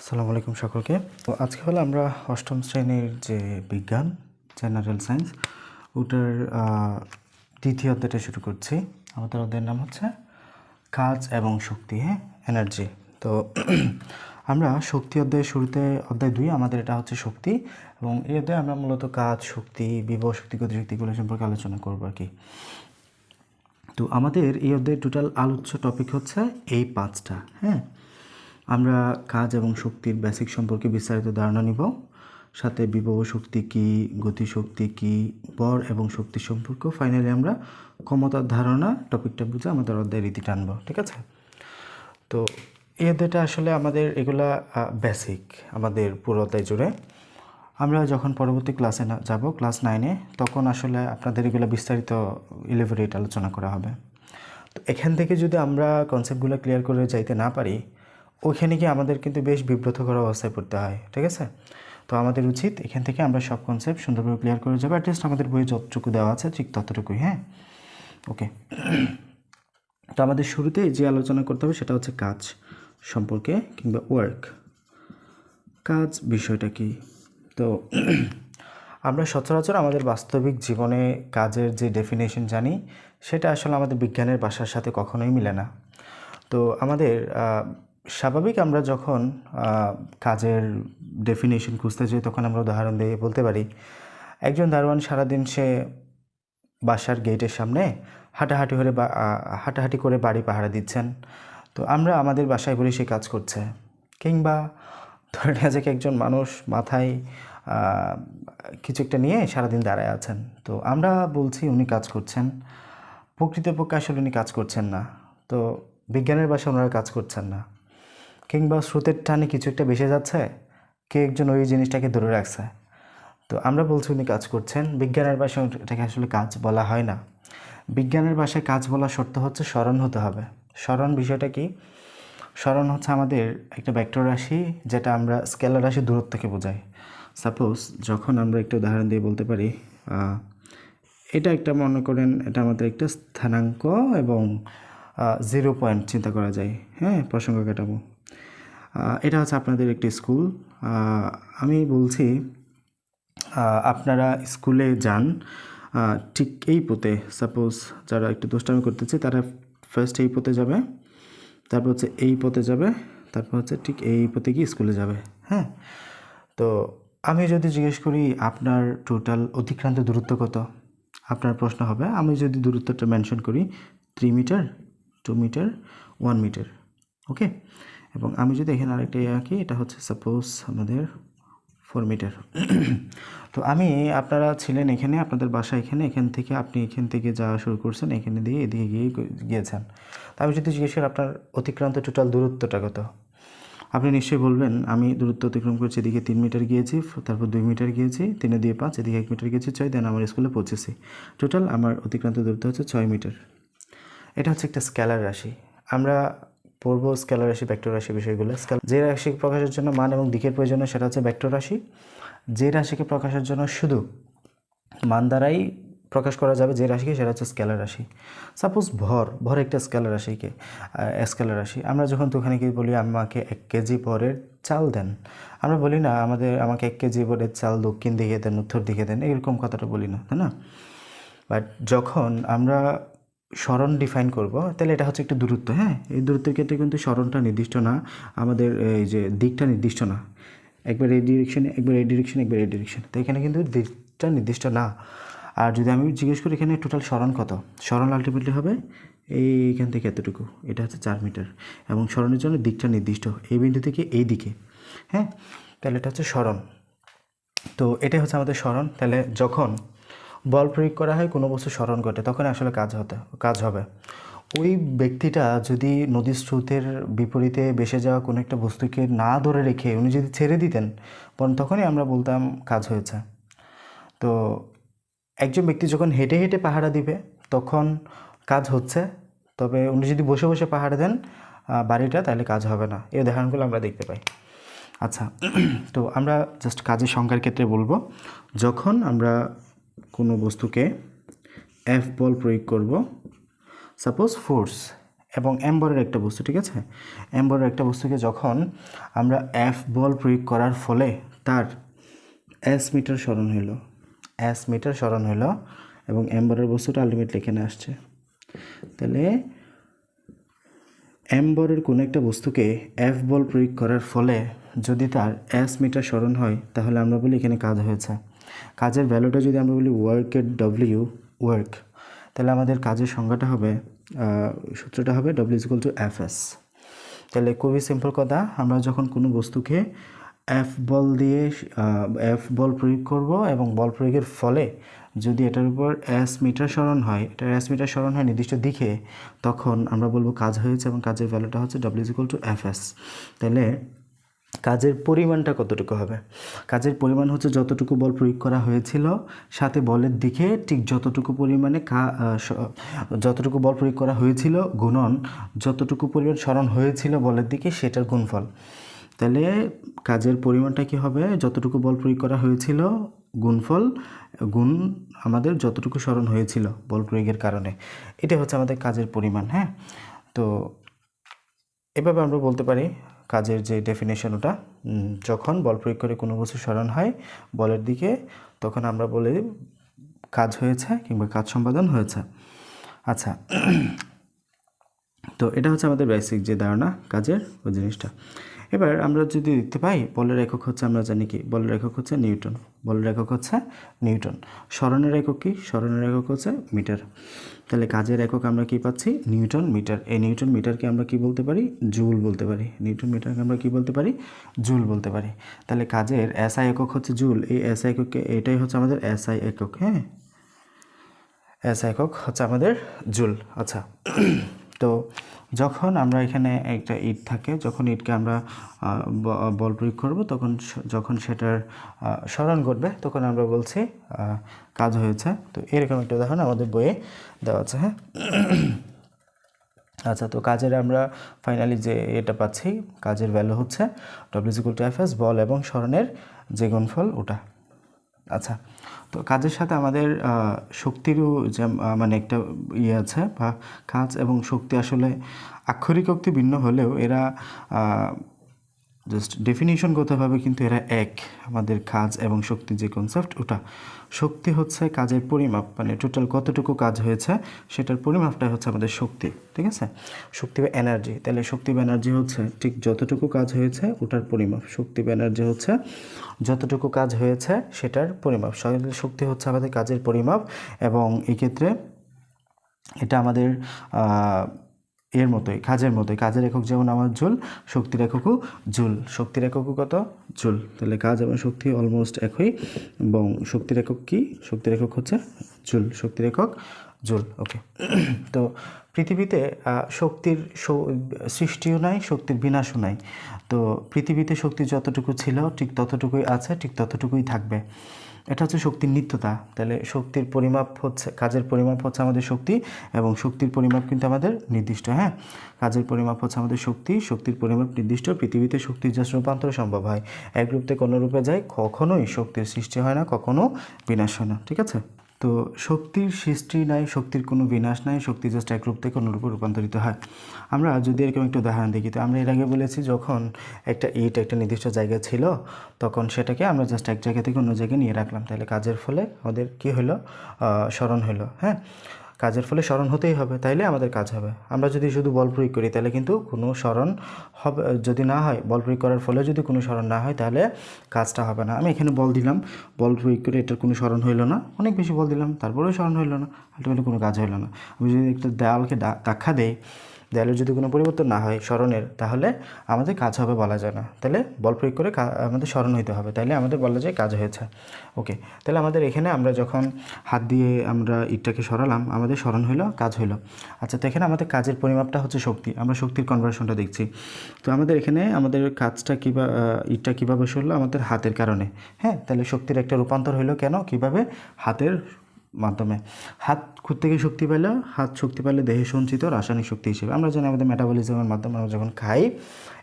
আসসালামু আলাইকুম সকলকে। তো আজকে হলো আমরা অষ্টম শ্রেণীর যে বিজ্ঞান জেনারেল সায়েন্স ওটার দ্বিতীয় অধ্যায়টা শুরু করছি। আমাদের অধ্যায়ের নাম হচ্ছে কাজ এবং শক্তি, এনার্জি। তো আমরা শক্তি অধ্যায়ের শুরুতে অধ্যায় 2 আমাদের এটা হচ্ছে শক্তি, এবং এই অধ্যায়ে আমরা মূলত কাজ, শক্তি, বিভব শক্তি, গতিশক্তিগুলো সম্পর্কে আলোচনা করবো আর কি। তো আমাদের এই অধ্যায়ের টোটাল আলোচ্য টপিক হচ্ছে এই 5টা। আমরা কাজ এবং শক্তির বেসিক সম্পর্কে বিস্তারিত ধারণা নিব, সাথে বিভব শক্তি কী, গতিশক্তি কী, বল এবং শক্তি সম্পর্ক, ফাইনালি আমরা ক্ষমতার ধারণা টপিকটা বুঝে আমাদের অধ্যায়ের রীতি টানব। ঠিক আছে? তো এই অধ্যায়টা আসলে আমাদের এগুলা বেসিক আমাদের পুরো অধ্যায় জুড়ে। আমরা যখন পরবর্তী ক্লাসে যাব, ক্লাস 9-এ, তখন আসলে আপনাদের এগুলো বিস্তারিত ইলেবোরেট আলোচনা করা হবে। তো এখান থেকে যদি আমরা কনসেপ্টগুলো ক্লিয়ার করে যাইতে না পারি, ওইখানে গিয়ে আমাদের কিন্তু বেশ বিব্রতকর অবস্থায় পড়তে হয়। ঠিক আছে? তো আমাদের উচিত এখান থেকে আমরা সব কনসেপ্ট সুন্দরভাবে ক্লিয়ার করে যাবো। অ্যাটলিস্ট আমাদের বইয়ে যতটুকু দেওয়া আছে ঠিক ততটুকুই। ওকে। তো আমাদের শুরুতে যে আলোচনা করতে হবে সেটা হচ্ছে কাজ সম্পর্কে, কিংবা ওয়ার্ক। কাজ বিষয়টা কি? তো আমরা সচরাচর আমাদের বাস্তবিক জীবনে কাজের যে ডেফিনেশন জানি, সেটা আসলে আমাদের বিজ্ঞানের ভাষার সাথে কখনোই মিলে না। তো আমাদের স্বাভাবিক আমরা যখন কাজের ডেফিনেশন খুঁজতে যাই, তখন আমরা উদাহরণ দিয়ে বলতে পারি, একজন দারোয়ান সারাদিন সে বাসার গেটের সামনে হাঁটাহাঁটি করে বাড়ি পাহারা দিচ্ছেন। তো আমরা আমাদের বাসায় বলি সে কাজ করছে। কিংবা ধরে নেওয়া যাক একজন মানুষ মাথায় কিছু একটা নিয়ে সারাদিন দাঁড়ায় আছেন, তো আমরা বলছি উনি কাজ করছেন। প্রকৃতপক্ষে আসলে উনি কাজ করছেন না। তো বিজ্ঞানের ভাষায় ওনারা কাজ করছেন না। কিংবা স্রোতের টানে কিছু একটা ভেসে যাচ্ছে, কে একজন ওই জিনিসটাকে ধরে রাখছে, তো আমরা বলছি উনি কাজ করছেন। বিজ্ঞানের ভাষায় এটাকে আসলে কাজ বলা হয় না। বিজ্ঞানের ভাষায় কাজ বলা শর্ত হচ্ছে স্মরণ হতে হবে। স্মরণ বিষয়টা কি? স্মরণ হচ্ছে আমাদের একটা ভেক্টর রাশি, যেটা আমরা স্কেলার রাশি দূরত্বকে বোঝাই। সাপোজ যখন আমরা একটা উদাহরণ দিয়ে বলতে পারি, এটা একটা, মনে করেন এটা আমাদের একটা স্থানাঙ্ক এবং 0 পয়েন্ট চিন্তা করা যায়। প্রসঙ্গ কাটাবো। এটা হচ্ছে আপনাদের একটি স্কুল। আমি বলছি আপনারা স্কুলে যান ঠিক এই পথে। সাপোজ যারা একটু দুষ্টামি করতেছে তারা ফার্স্ট এই পথে যাবে, তারপর হচ্ছে এই পথে যাবে, তারপর হচ্ছে ঠিক এই পথে গিয়ে স্কুলে যাবে। তো আমি যদি জিজ্ঞেস করি আপনার টোটাল অতিক্রান্ত দূরত্ব কত, আপনার প্রশ্ন হবে, আমি যদি দূরত্বটা মেনশন করি 3 মিটার, 2 মিটার, 1 মিটার। ওকে। এবং আমি যদি এখানে আরেকটা আঁকি, এটা হচ্ছে সাপোজ আমাদের 4 মিটার। তো আপনারা ছিলেন এখানে, আপনাদের বাসা এখানে, এখান থেকে যাওয়া শুরু করছেন, এখানে দিয়ে এদিকে গিয়েছেন। তো আমি যদি জিজ্ঞেস করি আপনার অতিক্রান্ত টোটাল দূরত্বটা কত, আপনি নিশ্চয়ই বলবেন আমি দূরত্ব অতিক্রম করেছি, এদিকে 3 মিটার গিয়েছি, তারপর 2 মিটার গিয়েছি, 3 দিয়ে 5, এদিকে 1 মিটার গিয়েছি 6, দেন আমার স্কুলে পৌঁছেছি। টোটাল আমার অতিক্রান্ত দূরত্ব হচ্ছে 6 মিটার। এটা হচ্ছে একটা স্কেলার রাশি। আমরা পড়ব স্কেলার রাশি, ভেক্টর রাশি বিষয়গুলো। যে রাশি প্রকাশের জন্য মান এবং দিকের প্রয়োজন সেটা হচ্ছে ভেক্টর রাশি। যে রাশিকে প্রকাশের জন্য শুধু মান দ্বারাই প্রকাশ করা যাবে যে রাশিকে, সেটা হচ্ছে স্কেলার রাশি। সাপোজ ভর একটা স্কেলার স্কেলার রাশি। আমরা যখন তো ওখানে গিয়ে বলি আমাকে 1 কেজি ভরের চাল দেন, আমরা বলি না আমাকে 1 কেজি ভরের চাল দক্ষিণ দিকে দেন, উত্তর দিকে দেন, এরকম কথাটা বলি না, তাই না? বাট যখন আমরা স্মরণ ডিফাইন করব, তাহলে এটা হচ্ছে একটা দূরত্ব। এই দূরত্বের ক্ষেত্রে কিন্তু স্মরণটা নির্দিষ্ট না, আমাদের এই যে দিকটা নির্দিষ্ট না, একবার এই ডিরেকশনে, একবার এই ডিরেকশনে, একবার এই ডিরেকশনে। তো এখানে কিন্তু দিকটা নির্দিষ্ট না। আর যদি আমি জিজ্ঞেস করি এখানে টোটাল স্মরণ কত, স্মরণ আলটিমেটলি হবে এইখান থেকে এতটুকু, এটা হচ্ছে 4 মিটার। এবং স্মরণের জন্য দিকটা নির্দিষ্ট, এই বিন্দু থেকে এই দিকে। তাহলে এটা হচ্ছে স্মরণ। তো এটাই হচ্ছে আমাদের স্মরণ। তাহলে যখন বল প্রয়োগ করা হয়, কোনো বস্তু স্মরণ ঘটে, তখন আসলে কাজ হবে। ওই ব্যক্তিটা যদি নদীর স্রোতের বিপরীতে ভেসে যাওয়া কোনো একটা বস্তুকে না ধরে রেখে উনি যদি ছেড়ে দিতেন, তখনই আমরা বলতাম কাজ হয়েছে। তো একজন ব্যক্তি যখন হেঁটে হেঁটে পাহারা দিবে, তখন কাজ হচ্ছে। তবে উনি যদি বসে বসে পাহারা দেন বাড়িটা, তাহলে কাজ হবে না। এই উদাহরণগুলো আমরা দেখতে পাই। আচ্ছা, তো আমরা জাস্ট কাজের সংখ্যার ক্ষেত্রে বলবো, যখন আমরা কোনো বস্তুকে F বল প্রয়োগ করব, সাপোজ ফোর্স এবং এম্বরের একটা বস্তু, ঠিক আছে, এম্বরের একটা বস্তুকে যখন আমরা এফ বল প্রয়োগ করার ফলে তার এস মিটার সরণ হইল, এস মিটার সরণ হইল এবং এম্বরের বস্তুটা আলটিমেটলি এখানে আসছে। তাহলে এম্বরের কোনো একটা বস্তুকে এফ বল প্রয়োগ করার ফলে যদি তার এস মিটার সরণ হয় তাহলে আমরা বলি এখানে কাজ হয়েছে। কাজের ভ্যালুটা যদি আমরা বলি ওয়ার্কের ডব্লিউ ওয়ার্ক, তাহলে আমাদের কাজের সংজ্ঞাটা হবে, সূত্রটা হবে W equal to F S. তাহলে খুবই সিম্পল কথা, আমরা যখন কোনো বস্তুকে এফ বল দিয়ে এফ বল প্রয়োগ করব এবং বল প্রয়োগের ফলে যদি এটার উপর এস মিটার সরণ হয়, এটার এস মিটার সরণ হয় নির্দিষ্ট দিকে, তখন আমরা বলবো কাজ হয়েছে এবং কাজের ভ্যালুটা হচ্ছে W equal to F S. তাহলে কাজের পরিমাণটা কতটুকু হবে? কাজের পরিমাণ হচ্ছে যতটুকু বল প্রয়োগ করা হয়েছিল সাথে বলের দিকে ঠিক যতটুকু পরিমাণে যতটুকু বল প্রয়োগ করা হয়েছিল গুণন যতটুকু পরিমাণ সরণ হয়েছিল বলের দিকে সেটার গুণফল। তাহলে কাজের পরিমাণটা কি হবে? যতটুকু বল প্রয়োগ করা হয়েছিল গুণফল গুণ আমাদের যতটুকু সরণ হয়েছিল বল প্রয়োগের কারণে, এটা হচ্ছে আমাদের কাজের পরিমাণ। হ্যাঁ, তো এভাবে আমরা বলতে পারি কাজের যে ডেফিনেশন, ওটা যখন বল প্রয়োগ করে কোনো বস্তু সরণ হয় বলের দিকে তখন আমরা বলি কাজ হয়েছে কিংবা কাজ সম্পাদন হয়েছে। আচ্ছা, তো এটা হচ্ছে আমাদের বেসিক যে ধারণা কাজের ওই জিনিসটা। এবার আমরা যদি দেখতে পাই বলের একক হচ্ছে, আমরা জানি কি বলের একক হচ্ছে নিউটন, বলের একক হচ্ছে নিউটন। সরণের একক কি? সরণের একক হচ্ছে মিটার। তাহলে কাজের একক আমরা কি পাচ্ছি? Newton metre. এই নিউটন মিটারকে আমরা কি বলতে পারি? জুল বলতে পারি। নিউটন মিটারকে আমরা কি বলতে পারি? জুল বলতে পারি। তাহলে কাজের এসআই একক হচ্ছে জুল। এই এসআই এককে, এটাই হচ্ছে আমাদের এসআই একক। হ্যাঁ, এসআই একক হচ্ছে আমাদের জুল। আচ্ছা, তো যখন আমরা এখানে একটা ইট থাকে, যখন ইটকে আমরা বল প্রয়োগ করব তখন যখন সেটার সরণ ঘটবে তখন আমরা বলছি কাজ হয়েছে। তো এরকম একটা উদাহরণ আমাদের বইয়ে দেওয়া আছে। হ্যাঁ, আচ্ছা, তো কাজের আমরা ফাইনালি যে এটা পাচ্ছি, কাজের ভ্যালু হচ্ছে W equal to F S, বল এবং সরণের যে গুণফল ওটা। আচ্ছা, তো কাজের সাথে আমাদের শক্তিরও যে মানে একটা ইয়ে আছে, বা কাজ এবং শক্তি আসলে আক্ষরিক অর্থে ভিন্ন হলেও এরা জাস্ট ডেফিনিশনগতভাবে কিন্তু এরা এক। আমাদের কাজ এবং শক্তি যে কনসেপ্ট ওটা, শক্তি হচ্ছে কাজের পরিমাপ, মানে টোটাল কতটুকু কাজ হয়েছে সেটার পরিমাপটাই হচ্ছে আমাদের শক্তি। ঠিক আছে, শক্তি বা এনার্জি। তাহলে শক্তি বা এনার্জি হচ্ছে ঠিক যতটুকু কাজ হয়েছে ওটার পরিমাপ। শক্তি বা এনার্জি হচ্ছে যতটুকু কাজ হয়েছে সেটার পরিমাপ। শক্তি হচ্ছে আমাদের কাজের পরিমাপ এবং এই ক্ষেত্রে এটা আমাদের এর মতোই, কাজের মতোই। কাজের একক যেমন আমার জুল, শক্তির এককও জুল। শক্তির এককও কত? জুল। তাহলে কাজ এবং শক্তি অলমোস্ট একই এবং শক্তির একক কি? শক্তির একক হচ্ছে জুল। শক্তির একক জুল। ওকে, তো পৃথিবীতে শক্তির সৃষ্টিও নাই, শক্তির বিনাশও নাই। তো পৃথিবীতে শক্তি যতটুকু ছিল ঠিক ততটুকুই আছে, ঠিক ততটুকুই থাকবে। এটা হচ্ছে শক্তির নিত্যতা। তাহলে শক্তির পরিমাপ হচ্ছে, কাজের পরিমাপ হচ্ছে আমাদের শক্তি এবং শক্তির পরিমাপ কিন্তু আমাদের নির্দিষ্ট। হ্যাঁ, কাজের পরিমাপ হচ্ছে আমাদের শক্তি, শক্তির পরিমাপ নির্দিষ্ট। পৃথিবীতে শক্তির জাস্ট রূপান্তর সম্ভব হয়, এক রূপ থেকে অন্য রূপে যায়, কখনোই শক্তির সৃষ্টি হয় না, কখনো বিনাশ হয় না। ঠিক আছে, তো শক্তির সৃষ্টি নাই, শক্তির কোনো বিনাশ নাই, শক্তি জাস্ট এক রূপ থেকে অন্য রূপে রূপান্তরিত হয়। আমরা যদি এরকম একটা উদাহরণ দেখি, তো আমরা এর আগে বলেছি যখন একটা ইট একটা নির্দিষ্ট জায়গায় ছিল তখন সেটাকে আমরা জাস্ট এক জায়গা থেকে অন্য জায়গায় নিয়ে রাখলাম। তাহলে কাজের ফলে আমাদের কী হলো? সরণ হলো। হ্যাঁ, কাজের ফলে সরণ হতেই হবে, তাইলে আমাদের কাজ হবে। আমরা যদি শুধু বল প্রয়োগ করি তাহলে কিন্তু কোনো সরণ হবে, যদি না হয় বল প্রয়োগ করার ফলে যদি কোনো সরণ না হয় তাহলে কাজটা হবে না। আমি এখানে বল দিলাম, বল প্রয়োগ করে এটার কোনো সরণ হইলো না, অনেক বেশি বল দিলাম তারপরেও সরণ হইলো না, আলটিমেটলি কোনো কাজ হইলো না। আমি যদি একটা দেয়ালকে ধাক্কা দেই, দেয়ালের যদি কোনো পরিবর্তন না হয় সরণের, তাহলে আমাদের কাজ হবে বলা যায় না। তাহলে বল প্রয়োগ করে আমাদের সরণ হইতে হবে, তাইলে আমাদের বলা যায় কাজ হয়েছে। ওকে, তাহলে আমাদের এখানে আমরা যখন হাত দিয়ে আমরা ইটটাকে সরালাম আমাদের সরণ হইলো, কাজ হইলো। আচ্ছা, তো এখানে আমাদের কাজের পরিমাপটা হচ্ছে শক্তি, আমরা শক্তির কনভার্সনটা দেখছি। তো আমাদের এখানে আমাদের কাজটা কীভাবে, ইটটা কীভাবে সরলো? আমাদের হাতের কারণে। হ্যাঁ, তাহলে শক্তির একটা রূপান্তর হইলো কেন? কীভাবে? হাতের মাধ্যমে। হাত থেকে শক্তি পেলে, হাত শক্তি পেলে দেহে সঞ্চিত রাসায়নিক শক্তি হিসেবে। আমরা জানি আমাদের মেটাবলিজমের মাধ্যমে আমরা যখন খাই,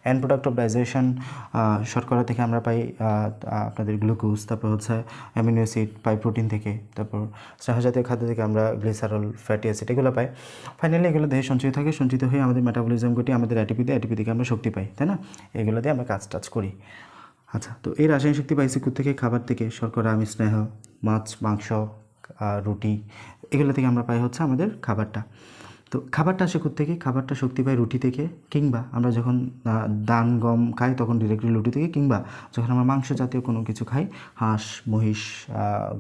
এন্ড প্রোডাক্ট অফ ডাইজেশন শর্করা থেকে আমরা পাই আপনাদের গ্লুকোজ, তারপর হচ্ছে অ্যামিনো অ্যাসিড পাই প্রোটিন থেকে, তারপর স্নেহজাতীয় খাদ্য থেকে আমরা গ্লিসারল, ফ্যাটি অ্যাসিড এগুলো পাই। ফাইনালি এগুলো দেহে সঞ্চিত থাকে, সঞ্চিত হয়ে আমাদের মেটাবলিজম ঘটি, আমাদের এটিপি থেকে আমরা শক্তি পাই, তাই না? এগুলো দিয়ে আমরা কাজ করি। আচ্ছা, তো এই রাসায়নিক শক্তি পাইছি থেকে খাবার থেকে, শর্করা, আমিষ, স্নেহ, মাছ, মাংস, রুটি, এগুলো থেকে আমরা পাই হচ্ছে আমাদের খাবারটা। তো খাবারটা আসে থেকে, খাবারটা শক্তি পাই রুটি থেকে, কিংবা আমরা যখন ধান গম খাই তখন ডিরেক্টলি রুটি থেকে, কিংবা যখন আমরা মাংস জাতীয় কোনো কিছু খাই, হাঁস, মহিষ,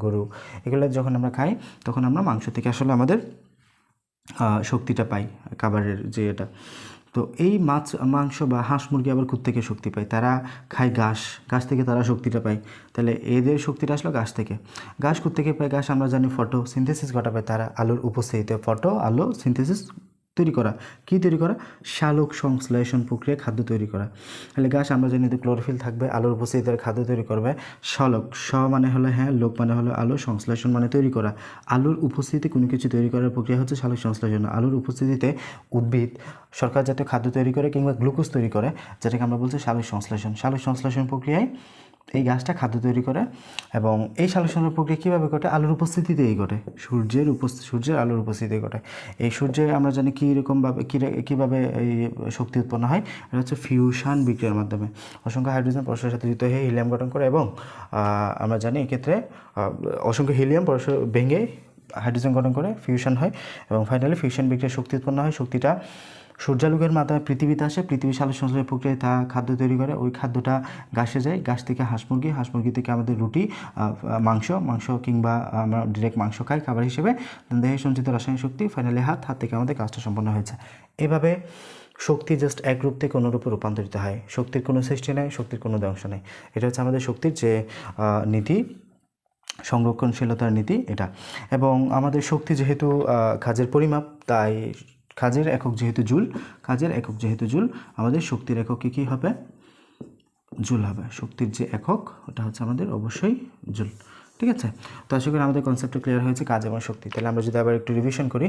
গরু, এগুলো যখন আমরা খাই তখন আমরা মাংস থেকে আসলে আমাদের শক্তিটা পাই, খাবারের যে এটা। তো এই মাছ, মাংস বা হাঁস, মুরগি আবার থেকে শক্তি পায়, তারা খায় ঘাস থেকে তারা শক্তিটা পায়। তাহলে এদের শক্তিটা আসলো ঘাস থেকে। ঘাস থেকে পায়? ঘাস আমরা জানি ফটোসিনথেসিস ঘটাবে তারা, আলোর উপস্থিতিতে। আলো সিনথেসিস তৈরি করা, কী তৈরি করা? সালোক সংশ্লেষণ প্রক্রিয়া খাদ্য তৈরি করা। তাহলে ঘাস আমরা জানি তো ক্লোরোফিল থাকবে, আলোর উপস্থিতিতে খাদ্য তৈরি করবে। সালোক, মানে হলো হ্যাঁ, লোক মানে হলো আলো, সংশ্লেষণ মানে তৈরি করা। আলোর উপস্থিতিতে কোনো কিছু তৈরি করার প্রক্রিয়া হচ্ছে সালোক সংশ্লেষণ। আলোর উপস্থিতিতে উদ্ভিদ শর্করা জাতীয় খাদ্য তৈরি করে কিংবা গ্লুকোজ তৈরি করে, যেটাকে আমরা বলছি সালোক সংশ্লেষণ। সালোক সংশ্লেষণ প্রক্রিয়ায় এই গাছটা খাদ্য তৈরি করে। এবং এই সালোক সংশ্লেষণ প্রক্রিয়া কীভাবে ঘটে? আলোর উপস্থিতিতেই ঘটে, সূর্যের আলোর উপস্থিতিতে ঘটে। এই সূর্যে আমরা জানি কীভাবে এই শক্তি উৎপন্ন হয়? এটা হচ্ছে ফিউশন বিক্রিয়ার মাধ্যমে। অসংখ্য হাইড্রোজেন পরস্পরের সাথে যুক্ত হয়ে হিলিয়াম গঠন করে, এবং আমরা জানি এক্ষেত্রে অসংখ্য হিলিয়াম পরস্পর ভেঙে হাইড্রোজেন গঠন করে ফিউশন হয়, এবং ফাইনালি ফিউশন বিক্রিয়ার শক্তি উৎপন্ন হয়। শক্তিটা সূর্যালোকের মাধ্যমে পৃথিবীতে আসে, পৃথিবীর সালোক সংশ্লেষণ প্রক্রিয়ায় তা খাদ্য তৈরি করে। ওই খাদ্যটা ঘাসে যায়, ঘাস থেকে হাঁস মুরগি থেকে আমাদের রুটি, মাংস কিংবা আমরা ডিরেক্ট মাংস খাই খাবার হিসেবে। দেহে সঞ্চিত রাসায়নিক শক্তি, ফাইনালি হাত থেকে আমাদের কাজটা সম্পন্ন হয়েছে। এভাবে শক্তি জাস্ট এক রূপ থেকে অন্য রূপে রূপান্তরিত হয়। শক্তির কোনো সৃষ্টি নেই, শক্তির কোনো ধ্বংস নেই। এটা হচ্ছে আমাদের শক্তির যে নীতি, সংরক্ষণশীলতার নীতি এটা। এবং আমাদের শক্তি যেহেতু কাজের পরিমাপ, তাই কাজের একক যেহেতু জুল, আমাদের শক্তির একক কী হবে? জুল হবে। শক্তির যে একক ওটা হচ্ছে আমাদের অবশ্যই জুল। ঠিক আছে? তো আশা করি আমাদের কনসেপ্টটা ক্লিয়ার হয়েছে, কাজ এবং শক্তি। তাহলে আমরা যদি আবার একটু রিভিশন করি,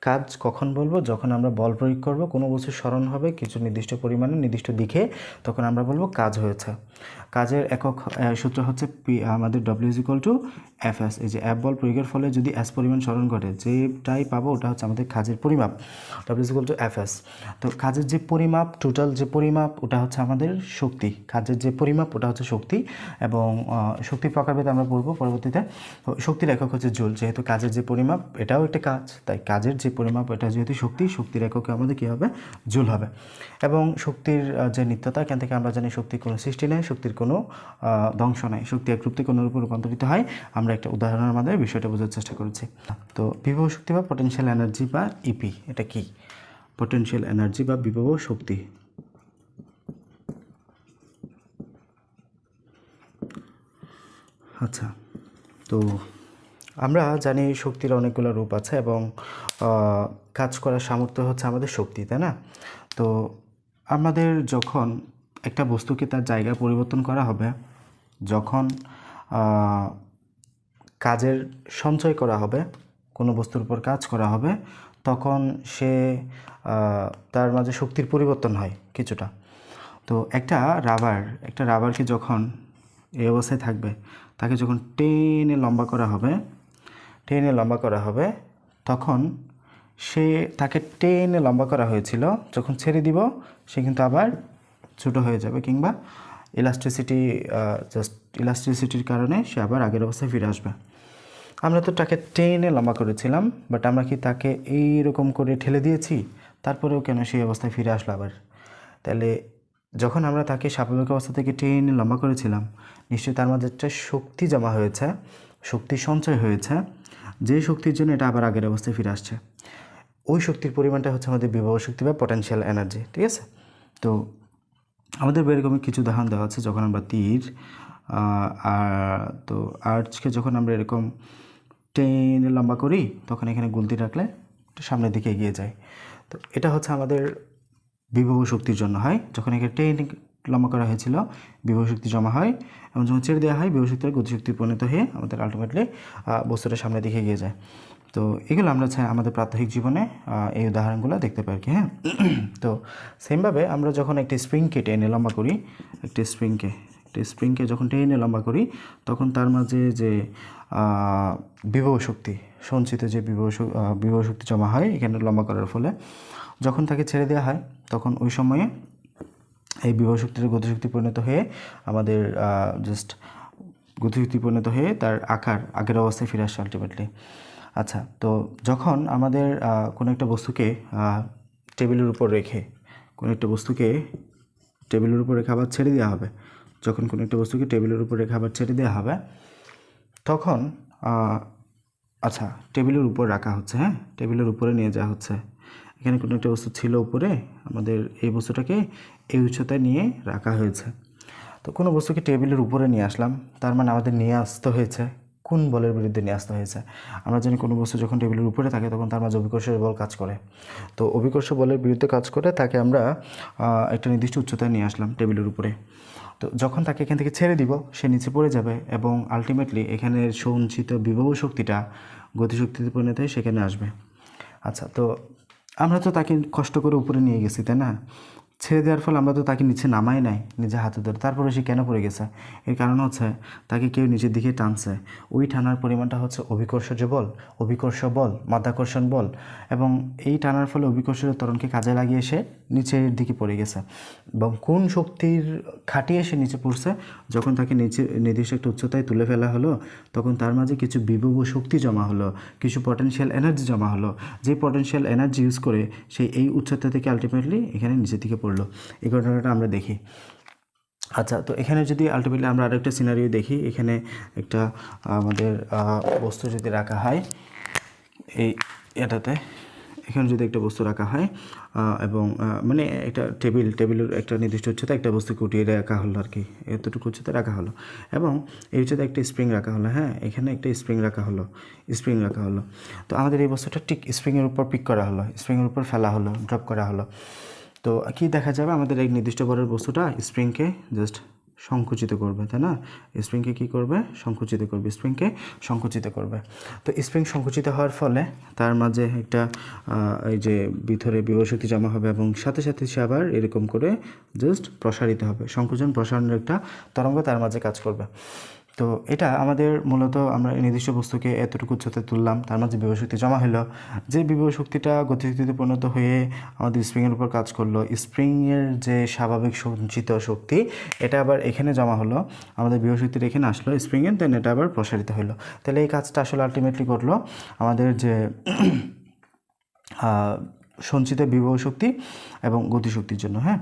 কাজ কখন বলবো? যখন আমরা বল প্রয়োগ করব, কোনো বস্তু স্মরণ হবে কিছু নির্দিষ্ট পরিমাণে, নির্দিষ্ট দিকে, তখন আমরা বলবো কাজ হয়েছে। কাজের একক সূত্র হচ্ছে আমাদের W=Fs। এই যে F বল প্রয়োগের ফলে যদি S পরিমাণ স্মরণ ঘটে, যেটাই পাবো ওটা হচ্ছে আমাদের কাজের পরিমাপ, W=Fs। তো কাজের যে পরিমাপ, টোটাল যে পরিমাপ, ওটা হচ্ছে আমাদের শক্তি। কাজের যে পরিমাপ ওটা হচ্ছে শক্তি, এবং শক্তির প্রকারভেদে আমরা পড়বো পরবর্তীতে। তো শক্তির একক হচ্ছে জুল। যেহেতু কাজের যে পরিমাপ এটাও একটা কাজ, তাই কাজের যে পরিমাপ এটা যেহেতু শক্তির এককে আমাদের কী হবে? জুল হবে। এবং শক্তির যে নিত্যতা, এখান থেকে আমরা জানি শক্তির কোনো সৃষ্টি নেই, শক্তির কোনো ধ্বংস নাই, শক্তি এক রূপ থেকে অন্য রূপে রূপান্তরিত হয়। আমরা একটা উদাহরণের মাধ্যমে বিষয়টা বোঝার চেষ্টা করেছি। তো বিভব শক্তি বা পটেনশিয়াল এনার্জি বা ইপি, এটা কি? পটেনশিয়াল এনার্জি বা বিভব শক্তি। আচ্ছা, তো আমরা জানি শক্তির অনেকগুলো রূপ আছে, এবং কাজ করার সামর্থ্য হচ্ছে আমাদের শক্তি, তাই না? তো আমাদের যখন একটা বস্তুকে তার জায়গা পরিবর্তন করা হবে, যখন কাজের সঞ্চয় করা হবে, কোনো বস্তুর উপর কাজ করা হবে, তখন সে তার মাঝে শক্তির পরিবর্তন হয় কিছুটা। তো একটা রাবারকে যখন এই অবস্থায় থাকবে, তাকে যখন টেনে লম্বা করা হবে, তখন তাকে টেনে লম্বা করা হয়েছিল, যখন ছেড়ে দিব সে কিন্তু আবার ছোটো হয়ে যাবে, কিংবা ইলাস্ট্রিসিটির কারণে সে আবার আগের অবস্থায় ফিরে আসবে। আমরা তো তাকে টেনে লম্বা করেছিলাম, বাট আমরা কি তাকে এইরকম করে ঠেলে দিয়েছি? তারপরেও কেন সেই অবস্থায় ফিরে আসলো আবার? তাহলে যখন আমরা তাকে স্বাভাবিক অবস্থা থেকে টেনে লম্বা করেছিলাম, নিশ্চয়ই তার মাঝে একটা শক্তি জমা হয়েছে, শক্তি সঞ্চয় হয়েছে, যে শক্তির জন্য এটা আবার আগের অবস্থায় ফিরে আসছে। ওই শক্তির পরিমাণটা হচ্ছে আমাদের বিভব শক্তি বা পটেনশিয়াল এনার্জি। ঠিক আছে? তো আমাদের এরকম কিছু উদাহরণ দেওয়া আছে। যখন আমরা আর্চকে যখন আমরা এরকম টেনে লম্বা করি, তখন এখানে গুলতি রাখলে সামনের দিকে এগিয়ে যায়। তো এটা হচ্ছে আমাদের বিভব শক্তির জন্য হয়, যখন এখানে লম্বা করা হয়েছিল, বিভব শক্তি জমা হয় এবং যখন ছেড়ে দেওয়া হয় বিভব শক্তির গতিশক্তি পরিণত হয়ে আমাদের আলটিমেটলি বস্তুটা সামনের দিকে এগিয়ে যায়। তো এগুলো আমরা চাই আমাদের প্রাত্যহিক জীবনে এই উদাহরণগুলো দেখতে পাই কি। হ্যাঁ, তো সেমভাবে আমরা যখন একটি স্প্রিংকে টেনে লম্বা করি, একটি স্প্রিংকে যখন টেনে লম্বা করি, তখন তার মাঝে যে বিভব শক্তি, সঞ্চিত যে বিভব শক্তি জমা হয় এখানে লম্বা করার ফলে, যখন তাকে ছেড়ে দেওয়া হয় তখন ওই সময়ে এই বিভব শক্তির গতিশক্তি পরিণত হয়ে আমাদের জাস্ট গতিশক্তি পরিণত হয়ে তার আগের অবস্থায় ফিরে আসে আলটিমেটলি। আচ্ছা, তো যখন আমাদের কোনো একটা বস্তুকে টেবিলের উপর রেখে আবার ছেড়ে দেওয়া হবে, যখন কোনো একটা বস্তুকে টেবিলের উপর রেখে আবার ছেড়ে দেওয়া হবে, তখন আচ্ছা, টেবিলের উপর রাখা হচ্ছে, হ্যাঁ, টেবিলের উপরে নিয়ে যাওয়া হচ্ছে। এখানে কোনো একটা বস্তু ছিল উপরে, আমাদের এই বস্তুটাকে এই উচ্চতায় নিয়ে রাখা হয়েছে। তো কোনো বস্তুকে টেবিলের উপরে নিয়ে আসলাম, তার মানে আমাদের নিয়ে আসতে হয়েছে কোন বলের বিরুদ্ধে নিয়ে আসতে হয়েছে? আমরা জানি কোনো বস্তু যখন টেবিলের উপরে থাকে তখন তার মাঝে অভিকর্ষের বল কাজ করে। তো অভিকর্ষ বলের বিরুদ্ধে কাজ করে তাকে আমরা একটা নির্দিষ্ট উচ্চতায় নিয়ে আসলাম টেবিলের উপরে। তো যখন তাকে এখান থেকে ছেড়ে দিব সে নিচে পড়ে যাবে এবং আলটিমেটলি এখানে সঞ্চিত বিভব শক্তিটা গতিশক্তিতে পরিণত হয়ে সেখানে আসবে। আচ্ছা, তো আমরা তো তাকে কষ্ট করে উপরে নিয়ে গেছি, তাই না? ছেড়ে দেওয়ার ফলে আমরা তো তাকে নিচে নামাই নাই নিজে হাতে ধরে, তারপরে সে কেন পড়ে গেছে? এর কারণ হচ্ছে তাকে কেউ নিচের দিকে টানছে। ওই টানার পরিমাণটা হচ্ছে অভিকর্ষজ বল, অভিকর্ষ বল, মাধ্যাকর্ষণ বল, এবং এই টানার ফলে অভিকর্ষজ ত্বরণকে কাজে লাগিয়ে সে নিচের দিকে পড়ে গেছে। এবং কোন শক্তির খাটিয়ে সে নিচে পড়ছে? যখন তাকে নিচে নির্দিষ্ট একটা উচ্চতায় তুলে ফেলা হলো তখন তার মাঝে কিছু বিভব শক্তি জমা হলো, কিছু পটেনশিয়াল এনার্জি জমা হলো, যে পটেনশিয়াল এনার্জি ইউজ করে সেই এই উচ্চতা থেকে আলটিমেটলি এখানে নিচের দিকে পড়লো। এই ঘটনাটা আমরা দেখি। আচ্ছা, তো এখানে যদি আলটিমেটলি আমরা আরেকটা সিনারিও দেখি, এখানে একটা আমাদের বস্তু যদি রাখা হয় এটাতে, এখানে যদি একটা বস্তু রাখা হয় এবং মানে একটা টেবিলের একটা নির্দিষ্ট উচ্চতা একটা বস্তুকে উঠিয়ে রাখা হলো আর কি, এতটুকু উচ্চতা রাখা হলো এবং এই উচ্চতা একটা স্প্রিং রাখা হলো। হ্যাঁ, এখানে একটা স্প্রিং রাখা হলো। তো আমাদের এই বস্তুটা ঠিক স্প্রিংয়ের উপর পিক করা হলো, স্প্রিংয়ের উপর ফেলা হলো, ড্রপ করা হলো। তো কি দেখা যাবে? আমাদের এই নির্দিষ্ট বলের বস্তুটা স্প্রিংকে জাস্ট সংকুচিত করবে, তাই না? স্প্রিংকে কী করবে? সংকুচিত করবে। তো স্প্রিং সংকুচিত হওয়ার ফলে তার মাঝে একটা এই যে ভিতরে বিভব শক্তি জমা হবে এবং সাথে সাথে সে আবার এরকম করে জাস্ট প্রসারিত হবে। সংকোচন প্রসারণের একটা তরঙ্গ তার মাঝে কাজ করবে। তো এটা আমাদের মূলত আমরা নির্দিষ্ট বস্তুকে এতটুকু উচ্চতায় তুললাম, তার মাঝে বিভব শক্তি জমা হলো, যে বিভব শক্তিটা গতিশক্তিতে পরিণত হয়ে আমাদের স্প্রিংয়ের উপর কাজ করলো। স্প্রিংয়ের যে স্বাভাবিক সঞ্চিত শক্তি এটা আবার এখানে জমা হলো, আমাদের বিভব শক্তিটা এখানে আসলো স্প্রিংয়ের, দেন এটা আবার প্রসারিত হলো। তাহলে এই কাজটা আসলে আলটিমেটলি করলো আমাদের যে সঞ্চিত বিভব শক্তি এবং গতিশক্তির জন্য। হ্যাঁ,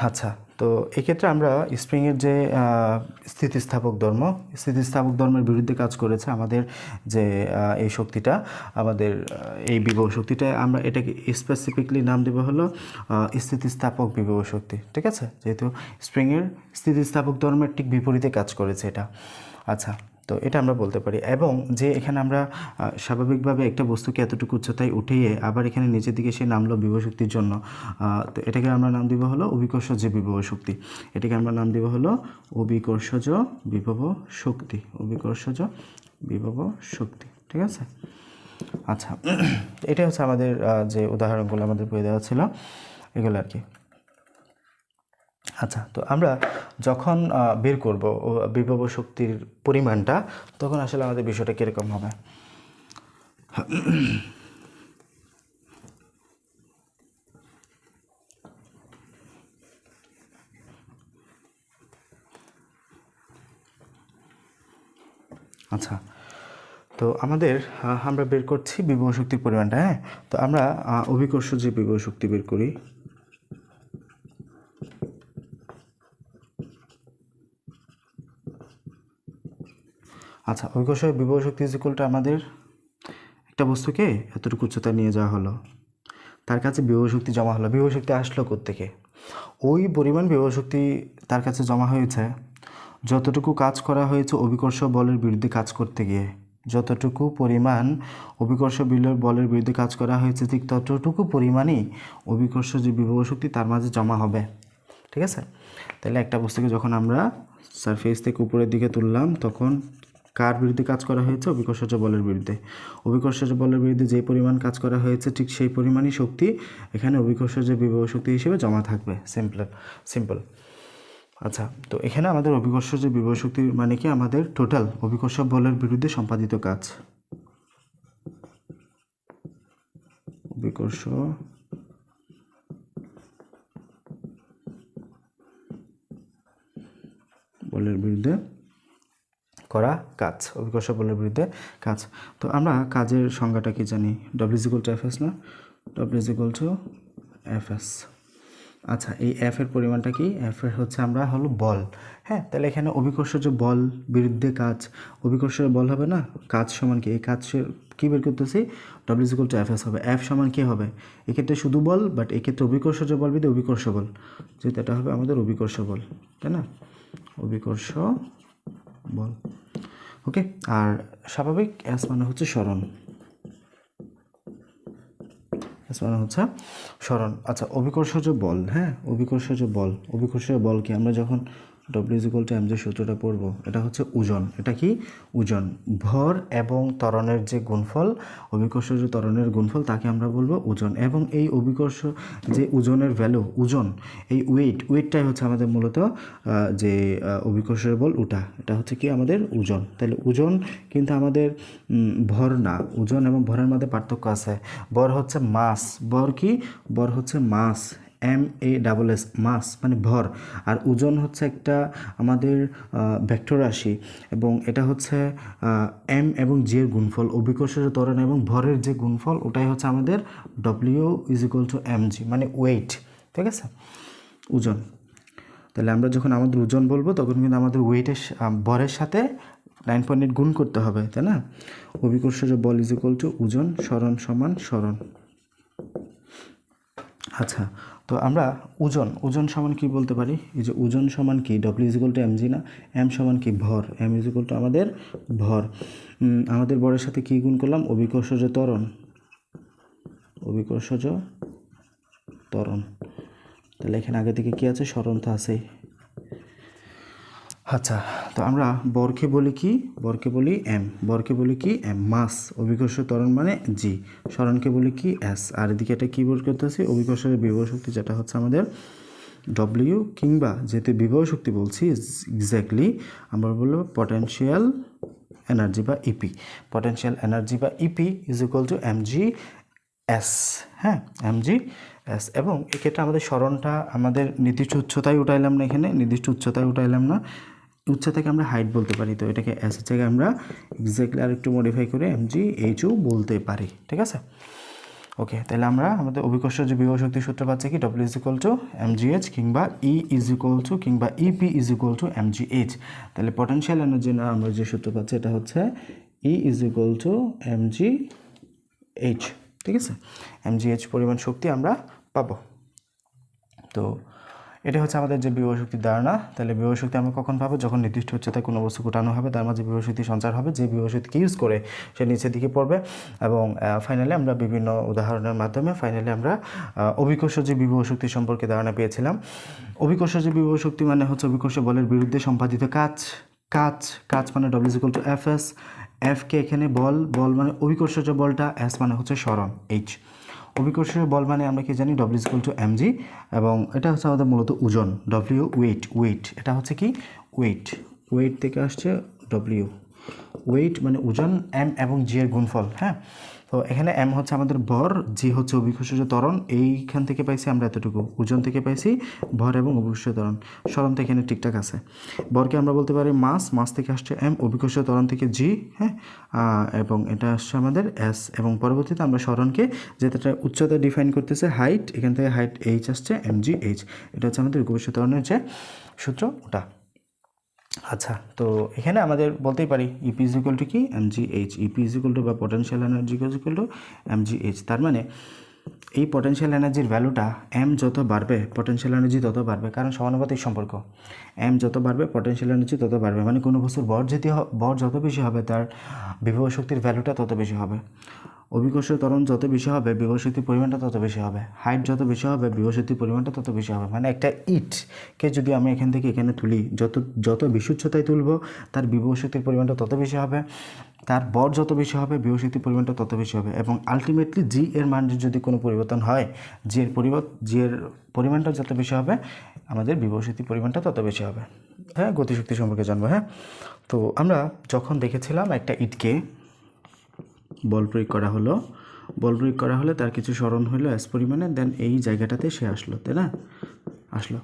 আচ্ছা, তো এক্ষেত্রে আমরা স্প্রিংয়ের যে স্থিতিস্থাপক ধর্মের বিরুদ্ধে কাজ করেছে আমাদের যে এই শক্তিটা, আমাদের এই বিভব শক্তিটা, আমরা এটাকে স্পেসিফিকলি নাম দেবো হলো স্থিতিস্থাপক বিভব শক্তি। ঠিক আছে, যেহেতু স্প্রিংয়ের স্থিতিস্থাপক ধর্মের ঠিক বিপরীতে কাজ করেছে এটা। আচ্ছা, তো এটা আমরা বলতে পারি। এবং যে এখানে আমরা স্বাভাবিকভাবে একটা বস্তুকে এতটুকু উচ্চতায় উঠিয়ে আবার এখানে নিচের দিকে সে নামলো বিভব শক্তির জন্য, তো এটাকে আমরা নাম দিব হলো অভিকর্ষজ বিভব শক্তি। এটাকে আমরা নাম দিব হলো অভিকর্ষজ বিভব শক্তি। ঠিক আছে, আচ্ছা, এটা হচ্ছে আমাদের যে উদাহরণগুলো আমাদের বলে দেওয়া ছিল এগুলো আর কি। আচ্ছা, তো আমরা যখন বের করব বিভব শক্তির পরিমাণটা, তখন আসলে আমাদের বিষয়টা কীরকম হবে? আচ্ছা, তো আমরা বের করছি বিভব শক্তির পরিমাণটা। হ্যাঁ, তো আমরা অভিকর্ষ যে বিভব শক্তি বের করি, আচ্ছা, অভিকর্ষ বিভব শক্তি ইকুয়ালটা আমাদের একটা বস্তুকে এতটুকু উচ্চতা নিয়ে যাওয়া হলো, তার কাছে বিভব শক্তি জমা হলো। বিভব শক্তি আসলো কোত্থেকে? ওই পরিমাণ বিভব শক্তি তার কাছে জমা হয়েছে যতটুকু কাজ করা হয়েছে অভিকর্ষ বলের বিরুদ্ধে কাজ করতে গিয়ে। যতটুকু পরিমাণ অভিকর্ষ বলের বিরুদ্ধে কাজ করা হয়েছে ঠিক ততটুকু পরিমাণই অভিকর্ষ যে বিভব শক্তি তার মাঝে জমা হবে। ঠিক আছে? তাহলে একটা বস্তুকে যখন আমরা সারফেস থেকে উপরের দিকে তুললাম তখন কার বিরুদ্ধে কাজ করা হয়েছে? অভিকর্ষজ বলের বিরুদ্ধে। অভিকর্ষজ বলের বিরুদ্ধে যে পরিমাণ কাজ করা হয়েছে ঠিক সেই পরিমাণই শক্তি এখানে অভিকর্ষজ বিভব শক্তি হিসেবে জমা থাকবে। সিম্পল। আচ্ছা, তো এখানে আমাদের অভিকর্ষজ বিভব শক্তি মানে কি? আমাদের টোটাল অভিকর্ষ বলের বিরুদ্ধে সম্পাদিত কাজ। অভিকর্ষ বলের বিরুদ্ধে করা কাজ, অভিকর্ষ বলের বিরুদ্ধে কাজ। তো আমরা কাজের সংজ্ঞাটা কি জানি? W=Fs না? W=Fs। আচ্ছা, এই এফ এর পরিমাণটা কি? এফ এর হচ্ছে আমরা হলো বল। হ্যাঁ, তাহলে এখানে অভিকর্ষজ বল বিরুদ্ধে কাজ, অভিকর্ষজ বল হবে না? কাজ সমান কি? এই কাজ কি বের করতেছি? W=Fs হবে। এফ সমান কি হবে? এক্ষেত্রে শুধু বল, বাট এক্ষেত্রে অভিকর্ষজ বল বিধে অভিকর্ষ বল, যেহেতু এটা হবে আমাদের অভিকর্ষ বল, তাই না? অভিকর্ষ বল। ওকে, আর স্বাভাবিক এস মানে হচ্ছে সরণ, এস মানে হচ্ছে সরণ। আচ্ছা, অভিকর্ষজ বল, হ্যাঁ, অভিকর্ষজ বল কি? আমরা যখন W=mg সূত্রটা পড়ব, এটা হচ্ছে ওজন। এটা কি? ওজন। ভর এবং ত্বরণের যে গুণফল, অভিকর্ষজ ত্বরণের গুণফল, তাকে আমরা বলবো ওজন। এবং এই অভিকর্ষ যে ওজনের ভ্যালু, ওজন, এই ওয়েটটাই হচ্ছে আমাদের মূলত যে অভিকর্ষজ বল, ওটা, এটা হচ্ছে কি? আমাদের ওজন। তাহলে ওজন কিন্তু আমাদের ভর না। ওজন এবং ভরের মধ্যে পার্থক্য আছে। ভর হচ্ছে মাস, ভর কি? ভর হচ্ছে মাস, MASS, মাস মানে ভর। আর ওজন হচ্ছে একটা আমাদের ভেক্টর রাশি, এবং এটা হচ্ছে এম এবং জি এর গুণফল। অভিকর্ষজ ত্বরণ এবং ভরের যে গুণফল, ওটাই হচ্ছে আমাদের W=mg, মানে ওয়েট। ঠিক আছে? ওজন। তাহলে আমরা যখন আমাদের ওজন বলবো তখন কিন্তু আমাদের ওয়েটের ভরের সাথে 9.8 গুণ করতে হবে, তাই না? অভিকর্ষজ বল ওজন, সরণ সমান সরণ। আচ্ছা, তো আমরা ওজন সমান কি বলতে পারি? এই যে ওজন সমান কি? W=mg না? এম সমান কি? ভর। M আমাদের ভর। আমাদের ভরের সাথে কি গুণ করলাম? অভিকর্ষজ ত্বরণ, অভিকর্ষজ ত্বরণ। তাহলে এখানে আগে থেকে কি আছে? সরণ তো আছেই। আচ্ছা, তো আমরা বরকে বলি কি? বরকে বলি এম। বরকে বলি কি? এম। মাস, অভিকর্ষ ত্বরণ মানে জি। সরণকে বলি কি? এস। আর এদিকে এটা কি বের করতেছি? অভিকর্ষের বিভব শক্তি, যেটা হচ্ছে আমাদের ডব্লিউ, কিংবা যেহেতু বিভব শক্তি বলছি এক্স্যাক্টলি আমরা বলবো পটেনশিয়াল এনার্জি বা ইপি। পটেনশিয়াল এনার্জি বা ইপি mg/s। হ্যাঁ, mg/s। এবং এক্ষেত্রে আমাদের সরণটা আমাদের নির্দিষ্ট উচ্চতায় উঠাইলাম না, এখানে নির্দিষ্ট উচ্চতায় উঠাইলাম না, উচ্চতাকে আমরা হাইট বলতে পারি। তো এটাকে এস এর জায়গায় আমরা এক্স্যাক্টলি আর একটু মডিফাই করে mgh বলতে পারি। ঠিক আছে? ওকে, তাহলে আমরা আমাদের অভিকর্ষজ বিভব শক্তির সূত্র পাচ্ছি কি? W=mgh, কিংবা কিংবা EP=mgh। তাহলে পটেনশিয়াল এনার্জি না, আমরা যে সূত্র পাচ্ছি এটা হচ্ছে E=mgh। ঠিক আছে? mgh পরিমাণ শক্তি আমরা পাবো। তো এটা হচ্ছে আমাদের যে বিভব শক্তির ধারণা। তাহলে বিভব শক্তি আমরা কখন পাবো? যখন নির্দিষ্ট উচ্চতায় কোনো বস্তু ঘটানো হবে, তার মাঝে বিভব শক্তি সঞ্চার হবে, যে বিভব শক্তিকে ইউজ করে সে নিচের দিকে পড়বে। এবং ফাইনালি আমরা বিভিন্ন উদাহরণের মাধ্যমে ফাইনালি আমরা অভিকর্ষজ বিভব শক্তি সম্পর্কে ধারণা পেয়েছিলাম। অভিকর্ষজ বিভব শক্তি মানে হচ্ছে অভিকর্ষ বলের বিরুদ্ধে সম্পাদিত কাজ। কাজ মানে W=Fs। এফকে এখানে বল মানে অভিকর্ষজ বলটা, এস মানে হচ্ছে সরণ, এইচ। অভিকর্ষীয় বল মানে আমরা কি জানি? W=mg, এবং এটা হচ্ছে আমাদের মূলত ওজন। W ওয়েট, এটা হচ্ছে কি? ওয়েট থেকে আসছে W। ওয়েট মানে ওজন, এম এবং জি এর গুণফল। হ্যাঁ, তো এখানে এম হচ্ছে আমাদের ভর, জি হচ্ছে অভিকর্ষজ ত্বরণ। এইখান থেকে পাইছি আমরা এতটুকু, ওজন থেকে পাইছি ভর এবং অভিকর্ষজ ত্বরণ। সরণ তো এখানে ঠিকঠাক আছে। ভরকে আমরা বলতে পারি মাস থেকে আসছে এম, অভিকর্ষজ ত্বরণ থেকে জি, হ্যাঁ, এবং এটা আসছে আমাদের এস। এবং পরবর্তীতে আমরা সরণকে যেটা উচ্চতা ডিফাইন করতেছে হাইট, এখান থেকে হাইট এইচ আসছে mgh। এটা হচ্ছে আমাদের অভিকর্ষজ ত্বরণের যে সূত্র, ওটা। আচ্ছা, তো এখানে আমাদের বলতেই পারি ইপি ইকুয়াল টু কি? mgh। ইপি ইকুয়াল টু বা potential energy equal to mgh। তার মানে এই পটেনশিয়াল এনার্জির ভ্যালুটা এম যত বাড়বে পটেনশিয়াল এনার্জি তত বাড়বে, কারণ সমানুপাতিক সম্পর্ক। এম যত বাড়বে পটেনশিয়াল এনার্জি তত বাড়বে, মানে কোনো বস্তুর ভর যত বেশি হবে তার বিভব শক্তির ভ্যালুটা তত বেশি হবে। অভিকর্ষীয় ত্বরণ যত বেশি হবে বিভব শক্তির পরিমাণটা তত বেশি হবে, হাইট যত বেশি হবে বিভব শক্তির পরিমাণটা তত বেশি হবে। মানে একটা ইটকে যদি আমি এখান থেকে এখানে তুলি, যত বেশি উচ্চতায় তুলব তার বিভব শক্তির পরিমাণটা তত বেশি হবে, তার বর যত বেশি হবে বিভব শক্তির পরিমাণটা তত বেশি হবে। এবং আলটিমেটলি জি এর মান যদি কোনো পরিবর্তন হয়, জি এর পরিমাণটা যত বেশি হবে আমাদের বিভব শক্তির পরিমাণটা তত বেশি হবে। হ্যাঁ, গতিশক্তি সম্পর্কে জানবো। হ্যাঁ, তো আমরা যখন দেখেছিলাম একটা ইটকে বল প্রয়োগ করা হলে তার কিছু সরণ হলো এস পরিমাণে, দেন এই জায়গাটাতে সে আসলো, তাই না? আসলো।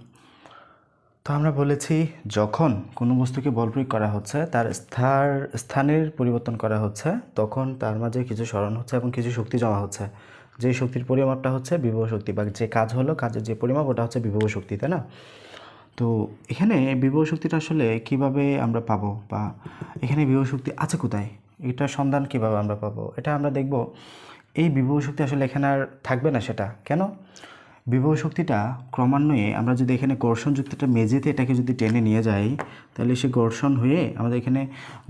তো আমরা বলেছি যখন কোনো বস্তুকে বল প্রয়োগ করা হচ্ছে, তার স্থানের পরিবর্তন করা হচ্ছে, তখন তার মাঝে কিছু সরণ হচ্ছে এবং কিছু শক্তি জমা হচ্ছে। যে শক্তির পরিমাপটা হচ্ছে বিভব শক্তি, বা যে কাজ হলো কাজের যে পরিমাপ ওটা হচ্ছে বিভব শক্তি, তাই না? তো এখানে বিভব শক্তিটা আসলে কিভাবে আমরা পাবো, বা এখানে বিভব শক্তি আছে কোথায়, এটা সন্ধান কিভাবে আমরা পাবো, এটা আমরা দেখব। এই বিভব শক্তি আসলে এখানে আর থাকবে না। সেটা কেন? বিভব শক্তিটা ক্রমান্বয়ে আমরা যদি এখানে ঘর্ষণযুক্ত একটা মেঝেতে এটাকে যদি টেনে নিয়ে যাই, তাহলে সে ঘর্ষণ হয়ে আমাদের এখানে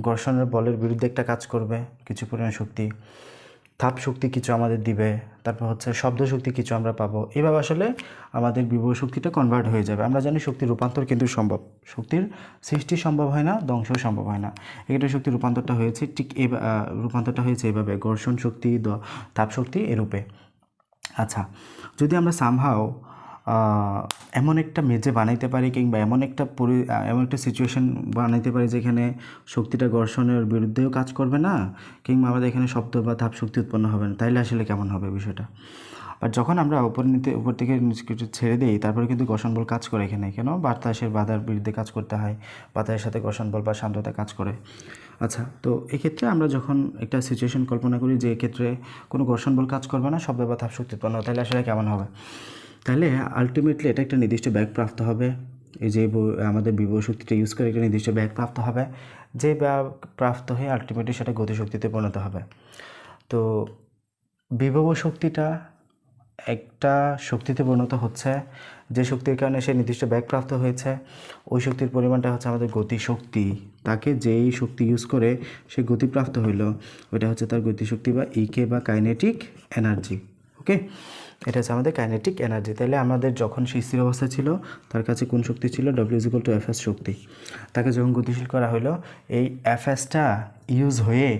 ঘর্ষণের বলের বিরুদ্ধে একটা কাজ করবে, কিছু পরিমাণ শক্তি, তাপ শক্তি কিছু আমাদের দিবে, তারপর হচ্ছে শব্দ শক্তি কিছু আমরা পাবো। এভাবে আসলে আমাদের বিভব শক্তিটা কনভার্ট হয়ে যাবে। আমরা জানি শক্তির রূপান্তর কিন্তু সম্ভব, শক্তির সৃষ্টি সম্ভব হয় না, ধ্বংসও সম্ভব হয় না। এক্ষেত্রে শক্তির রূপান্তরটা হয়েছে ঠিক রূপান্তরটা হয়েছে এভাবে, ঘর্ষণ শক্তি, তাপ শক্তি এরূপে। আচ্ছা, যদি আমরা সামহাও এমন একটা মেঝে বানাইতে পারি, কিংবা এমন একটা সিচুয়েশন বানাইতে পারি যেখানে শক্তিটা ঘর্ষণের বিরুদ্ধেও কাজ করবে না, কিংবা আমাদের এখানে শব্দ বা তাপ শক্তি উৎপন্ন হবে না, তাইলে আসলে কেমন হবে বিষয়টা? আর যখন আমরা উপর থেকে কিছু ছেড়ে দিই, তারপরে কিন্তু ঘর্ষণ বল কাজ করে এখানে। কেন? বাতাসের বাধার বিরুদ্ধে কাজ করতে হয়, বাতাসের সাথে ঘর্ষণ বল বা সান্দ্রতা কাজ করে। আচ্ছা, তো এক্ষেত্রে আমরা যখন একটা সিচুয়েশন কল্পনা করি যে এক্ষেত্রে কোনো ঘর্ষণ বল কাজ করবে না, শব্দ বা তাপ শক্তি উৎপন্ন হবে, তাহলে আসলে কেমন হবে? তাহলে আলটিমেটলি এটা একটা নির্দিষ্ট ব্যাগ প্রাপ্ত হবে। এই যে আমাদের বিভব শক্তিটা ইউজ করে একটা নির্দিষ্ট ব্যাগ প্রাপ্ত হবে, যে ব্যাগ প্রাপ্ত হয়ে আলটিমেটলি সেটা গতিশক্তিতে পরিণত হবে। তো বিভব শক্তিটা একটা শক্তিতে পরিণত হচ্ছে, যে শক্তির কারণে সে নির্দিষ্ট ব্যাগ প্রাপ্ত হয়েছে, ওই শক্তির পরিমাণটা হচ্ছে আমাদের গতিশক্তি। তাকে যেই শক্তি ইউজ করে সে গতিপ্রাপ্ত হইল, ওইটা হচ্ছে তার গতিশক্তি বা ইকে বা কাইনেটিক এনার্জি। ওকে, এটা হচ্ছে আমাদের কাইনেটিক এনার্জি। তাহলে আমাদের যখন সে স্থির অবস্থায় ছিল, তার কাছে কোন শক্তি ছিল? W=Fs শক্তি। তাকে যখন গতিশীল করা হলো, এই Fsটা ইউজ হয়ে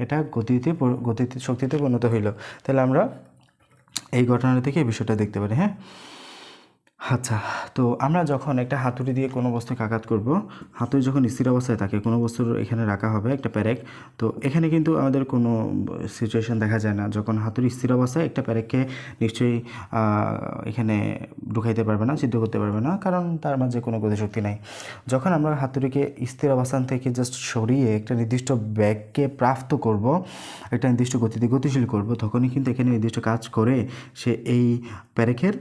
এটা গতিতে শক্তিতে পরিণত হইল। তাহলে আমরা এই ঘটনা থেকে এই বিষয়টা দেখতে পারি। হ্যাঁ, আচ্ছা, তো আমরা যখন একটা হাতুড়ি দিয়ে কোনো বস্তুকে আঘাত করব, হাতুড়ি যখন স্থির অবস্থায় থাকে, কোনো বস্তুর এখানে রাখা হবে একটা প্যারেক, তো এখানে কিন্তু আমাদের কোনো সিচুয়েশন দেখা যায় না। যখন হাতুড়ি স্থির অবস্থায়, একটা প্যারেককে নিশ্চয়ই এখানে ঢুকাইতে পারবে না, সিদ্ধ করতে পারবে না, কারণ তার মাঝে কোনো গতিশক্তি নাই। যখন আমরা হাতুড়িকে স্থির অবস্থান থেকে জাস্ট সরিয়ে একটা নির্দিষ্ট ব্যাগকে প্রাপ্ত করব, একটা নির্দিষ্ট গতিতে গতিশীল করব, তখনই কিন্তু এখানে নির্দিষ্ট কাজ করে সে এই প্যারেকের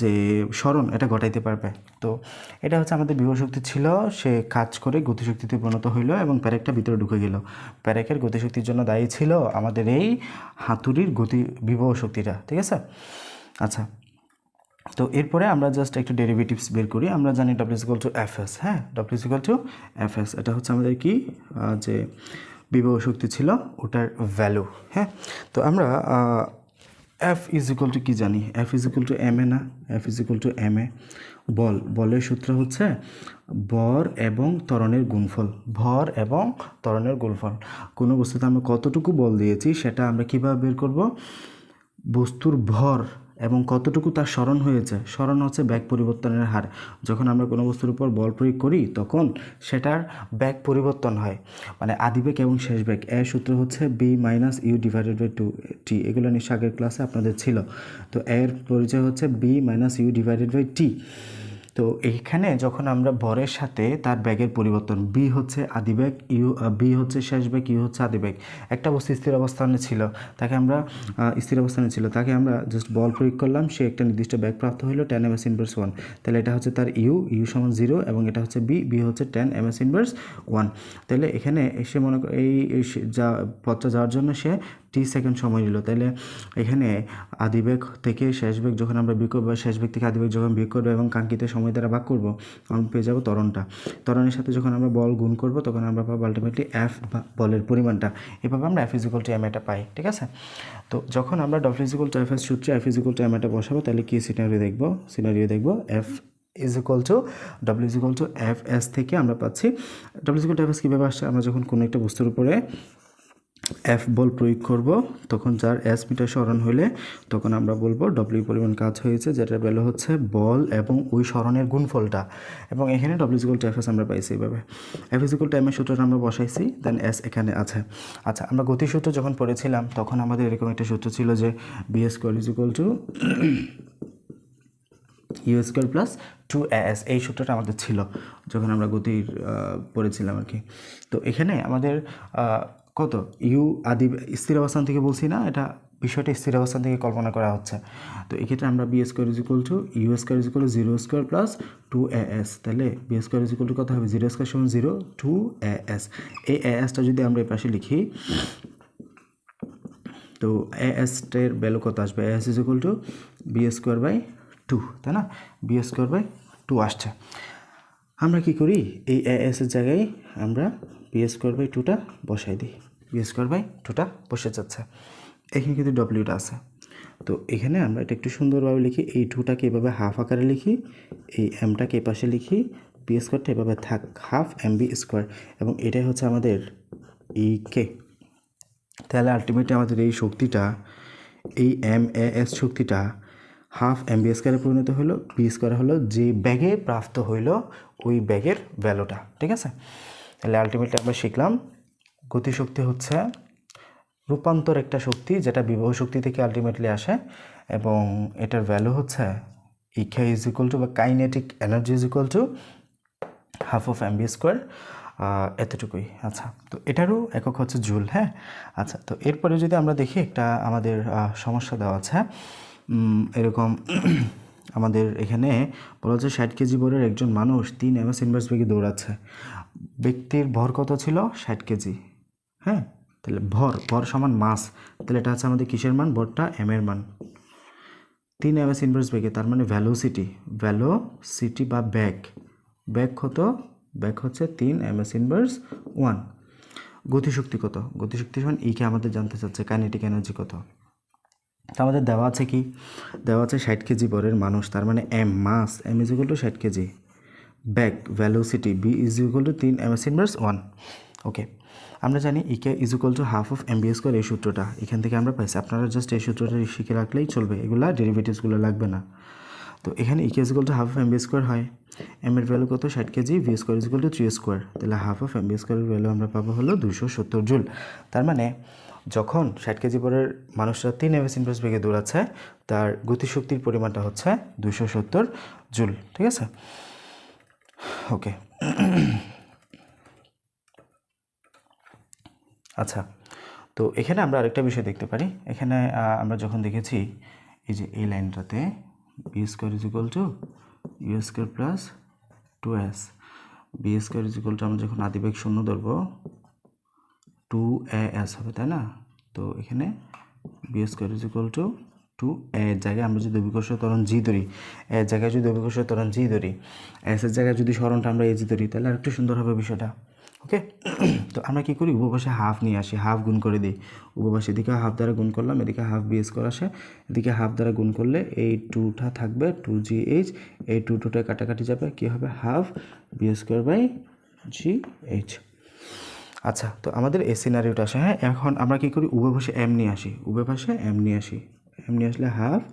যে স্মরণ এটা ঘটাইতে পারবে। তো এটা হচ্ছে আমাদের বিভব শক্তি ছিল, সে কাজ করে গতিশক্তিতে পরিণত হইল এবং প্যারেকটা ভিতরে ঢুকে গেল। প্যারেকের গতিশক্তির জন্য দায়ী ছিল আমাদের এই হাতুড়ির বিভব শক্তিটা। ঠিক আছে? আচ্ছা, তো এরপরে আমরা জাস্ট একটু ডেরিভেটিভস বের করি। আমরা জানি W=Fs। হ্যাঁ, W=Fs, এটা হচ্ছে আমাদের কি যে বিভব শক্তি ছিল ওটার ভ্যালু। হ্যাঁ, তো আমরা F= কি জানি? F=ma না? F=ma। বলের সূত্র হচ্ছে ভর এবং ত্বরণের গুণফল। ভর এবং ত্বরণের গুণফল। কোনো বস্তুতে আমরা কতটুকু বল দিয়েছি সেটা আমরা কীভাবে বের করব? বস্তুর ভর এবং কতটুকু তার স্মরণ হয়েছে। স্মরণ হচ্ছে ব্যাগ পরিবর্তনের হার। যখন আমরা কোনো বস্তুর উপর বল প্রয়োগ করি, তখন সেটার ব্যাগ পরিবর্তন হয়, মানে আদিবেগ এবং শেষ বেগ। এর সূত্র হচ্ছে B-U/2t। এগুলো নিশ্চয় আগের ক্লাসে আপনাদের ছিল। তো এর পরিচয় হচ্ছে B-U/T। তো এইখানে যখন আমরা ভরের সাথে তার ব্যাগের পরিবর্তন, বি হচ্ছে আদিবেগ, বি হচ্ছে শেষ বেগ, ইউ হচ্ছে আদিবেগ। একটা বস্তু স্থির অবস্থানে ছিল, তাকে আমরা জাস্ট বল প্রয়োগ করলাম, সে একটা নির্দিষ্ট ব্যাগ প্রাপ্ত হলো 10 ms−1। তাহলে এটা হচ্ছে তার ইউ সমান 0, এবং এটা হচ্ছে বি হচ্ছে 10 ms−1। তাহলে এখানে এসে মনে কর এই পথটা যাওয়ার জন্য সে টি সেকেন্ড সময় নিল, তাহলে এখানে আদিবেগ থেকে শেষ বেগ যখন আমরা বিয়োগ করবো, শেষ বেগ থেকে আদিবেগ যখন বিয়োগ করবো এবং কাঙ্ক্ষিত সময় দ্বারা ভাগ করবো, আমরা পেয়ে যাবো ত্বরণটা। ত্বরণের সাথে যখন আমরা বল গুণ করবো তখন আমরা পাবো আলটিমেটলি এফ বা বলের পরিমাণটা। এভাবে আমরা F is equal to M এটা পাই, ঠিক আছে। তো যখন আমরা W is equal to F S সূত্রে F is equal to M এটা বসাবো, তাহলে কী সিনারিও দেখবো F is equal to W is equal to F S থেকে আমরা পাচ্ছি W is equal to F S কীভাবে আসছে, আমরা যখন কোনো একটা বস্তুর উপরে এফ বল প্রয়োগ করব তখন যার এস মিটার সরণ হলে তখন আমরা বলবো ডব্লিউ পরিমাণ কাজ হয়েছে, যেটার ভ্যালু হচ্ছে বল এবং ওই সরণের গুণফলটা। এবং এখানে W equal to F S আমরা পাইছি এইভাবে। এফ ইকুয়াল টু এম এর সূত্রটা আমরা বসাইছি, দেন এস এখানে আছে। আচ্ছা, আমরা গতি সূত্র যখন পড়েছিলাম তখন আমাদের এরকম একটা সূত্র ছিল যে v square is equal to u square plus 2as, এই সূত্রটা আমাদের ছিল যখন আমরা গতির পড়েছিলাম আর কি। তো এখানে আমাদের কত ইউ আদি স্থির অবস্থান থেকে বলছি না, এটা বিষয়টা স্থির অবস্থান থেকে কল্পনা করা হচ্ছে। তো এক্ষেত্রে আমরা v square is equal to u square is equal to 0 square plus 2as, তাহলে v square is equal to কত হবে, 0 স্কোয়ার সমান 0, 2as। এই asটা যদি আমরা এই পাশে লিখি তো as-এর ভ্যালু কত আসবে, as is equal to v square by 2, তাই না, বি স্কোয়ার বাই 2 আসছে। আমরা কি করি, এই as-এর জায়গায় আমরা বি স্কোয়ার বাই 2টা বসাই দিই, বি স্কোয়ার বাই 2টা বসে যাচ্ছে। এখানে কিন্তু ডব্লিউটা আছে, তো এখানে আমরা এটা একটু সুন্দরভাবে লিখি, এই 2টাকে এভাবে হাফ আকারে লিখি, এই এমটাকে এ পাশে লিখি, বি স্কোয়ারটা এভাবে থাক হাফ এম বি স্কোয়ার, এবং এটাই হচ্ছে আমাদের ই কে। তাহলে আলটিমেটলি আমাদের এই শক্তিটা, এই এম এ এস শক্তিটা হাফ এম বি স্কোয়ারে পরিণত হলো, বি স্কোয়ার হলো যে ব্যাগে প্রাপ্ত হইল ওই ব্যাগের ভ্যালুটা, ঠিক আছে। তাহলে আলটিমেটলি আমরা শিখলাম গতিশক্তি হচ্ছে রূপান্তর একটা শক্তি যেটা বিভব শক্তি থেকে আলটিমেটলি আসে, এবং এটার ভ্যালু হচ্ছে ইকে ইজ ইকুয়াল টু বা kinetic energy is equal to half of M v square, এতটুকুই। আচ্ছা, তো এটারও একক হচ্ছে জুল। হ্যাঁ, আচ্ছা, তো এরপরে যদি আমরা দেখি একটা আমাদের সমস্যা দেওয়া আছে এরকম আমাদের এখানে বলা হচ্ছে 60 কেজি ভরের একজন মানুষ 3 ms ইনভার্স বেগে দৌড়াচ্ছে। ব্যক্তির ভর কত ছিল, 60 কেজি। হ্যাঁ, তাহলে ভর সমান মাস, তাহলে এটা হচ্ছে আমাদের কিসের মান, ভরটা এম এর মান। 3 ms ইনভার্স বেগে, তার মানে ভ্যালোসিটি বা ব্যাগ কত, ব্যাগ হচ্ছে 3 ms ইনভার্স 1। গতিশক্তি কত, গতিশক্তি সমান ইকে আমাদের জানতে চাচ্ছে, কাইনেটিক এনার্জি কত। তো আমাদের দেওয়া আছে কি, দেওয়া আছে 60 কেজি ভরের মানুষ, তার মানে M mass, M is equal to 60 KG, ব্যাগ velocity v is equal to 3 ms inverse 1। Okay, আমরা জানি EK is equal to half of M v square, এই সূত্রটা এখান থেকে আমরা পাইছি। আপনারা জাস্ট এই সূত্রটা শিখে রাখলেই চলবে, এগুলা ডেরিভেটিভসগুলো লাগবে না। তো এখানে EK is equal to half of M v square হয়, এম এর ভ্যালু কত 60 KG, v square is equal to 3 square, তাহলে হাফ অফ এম বি স্কোয়ারের ভ্যালু আমরা পাবো হলো 270 জুল। তার মানে যখন 60 কেজি পরের মানুষরা 3 ms ইনভার্স বেগে দৌড়াচ্ছে, তার গতিশক্তির পরিমাণটা হচ্ছে 270 জুল, ঠিক আছে। ওকে, আচ্ছা, তো এখানে আমরা আরেকটা বিষয় দেখতে পারি। এখানে আমরা যখন দেখেছি এই যে এই লাইনটাতে v square is equal to u square plus 2s, v square is equal to আমরা যখন আদিবেগ শূন্য ধরবো 2as হবে, তাই না। তো এখানে v square is equal to 2a এর জায়গায় আমরা যদি অভিকর্ষীয় ত্বরণ জি ধরি, এর জায়গায় যদি অভিকর্ষীয় ত্বরণ জি ধরি, এস এর জায়গায় যদি সরণটা আমরা এজি ধরি, তাহলে আরেকটু সুন্দর হবে বিষয়টা। ওকে, তো আমরা কী করি, উপপাশে হাফ নিয়ে আসি, হাফ গুণ করে দিই। উপপাশে এদিকে হাফ দ্বারা গুণ করলাম, এদিকে হাফ বি স্কোয়ার আসে, এদিকে হাফ দ্বারা গুণ করলে এই 2টা থাকবে 2gh, এই 2টা কাটাকাটি যাবে, কী হবে half v square by gh। আচ্ছা, তো আমাদের এই সিনারিওটা আসে। হ্যাঁ, এখন আমরা কী করি, উভয় পাশে এম নিয়ে আসি, এম নিয়ে আসলে half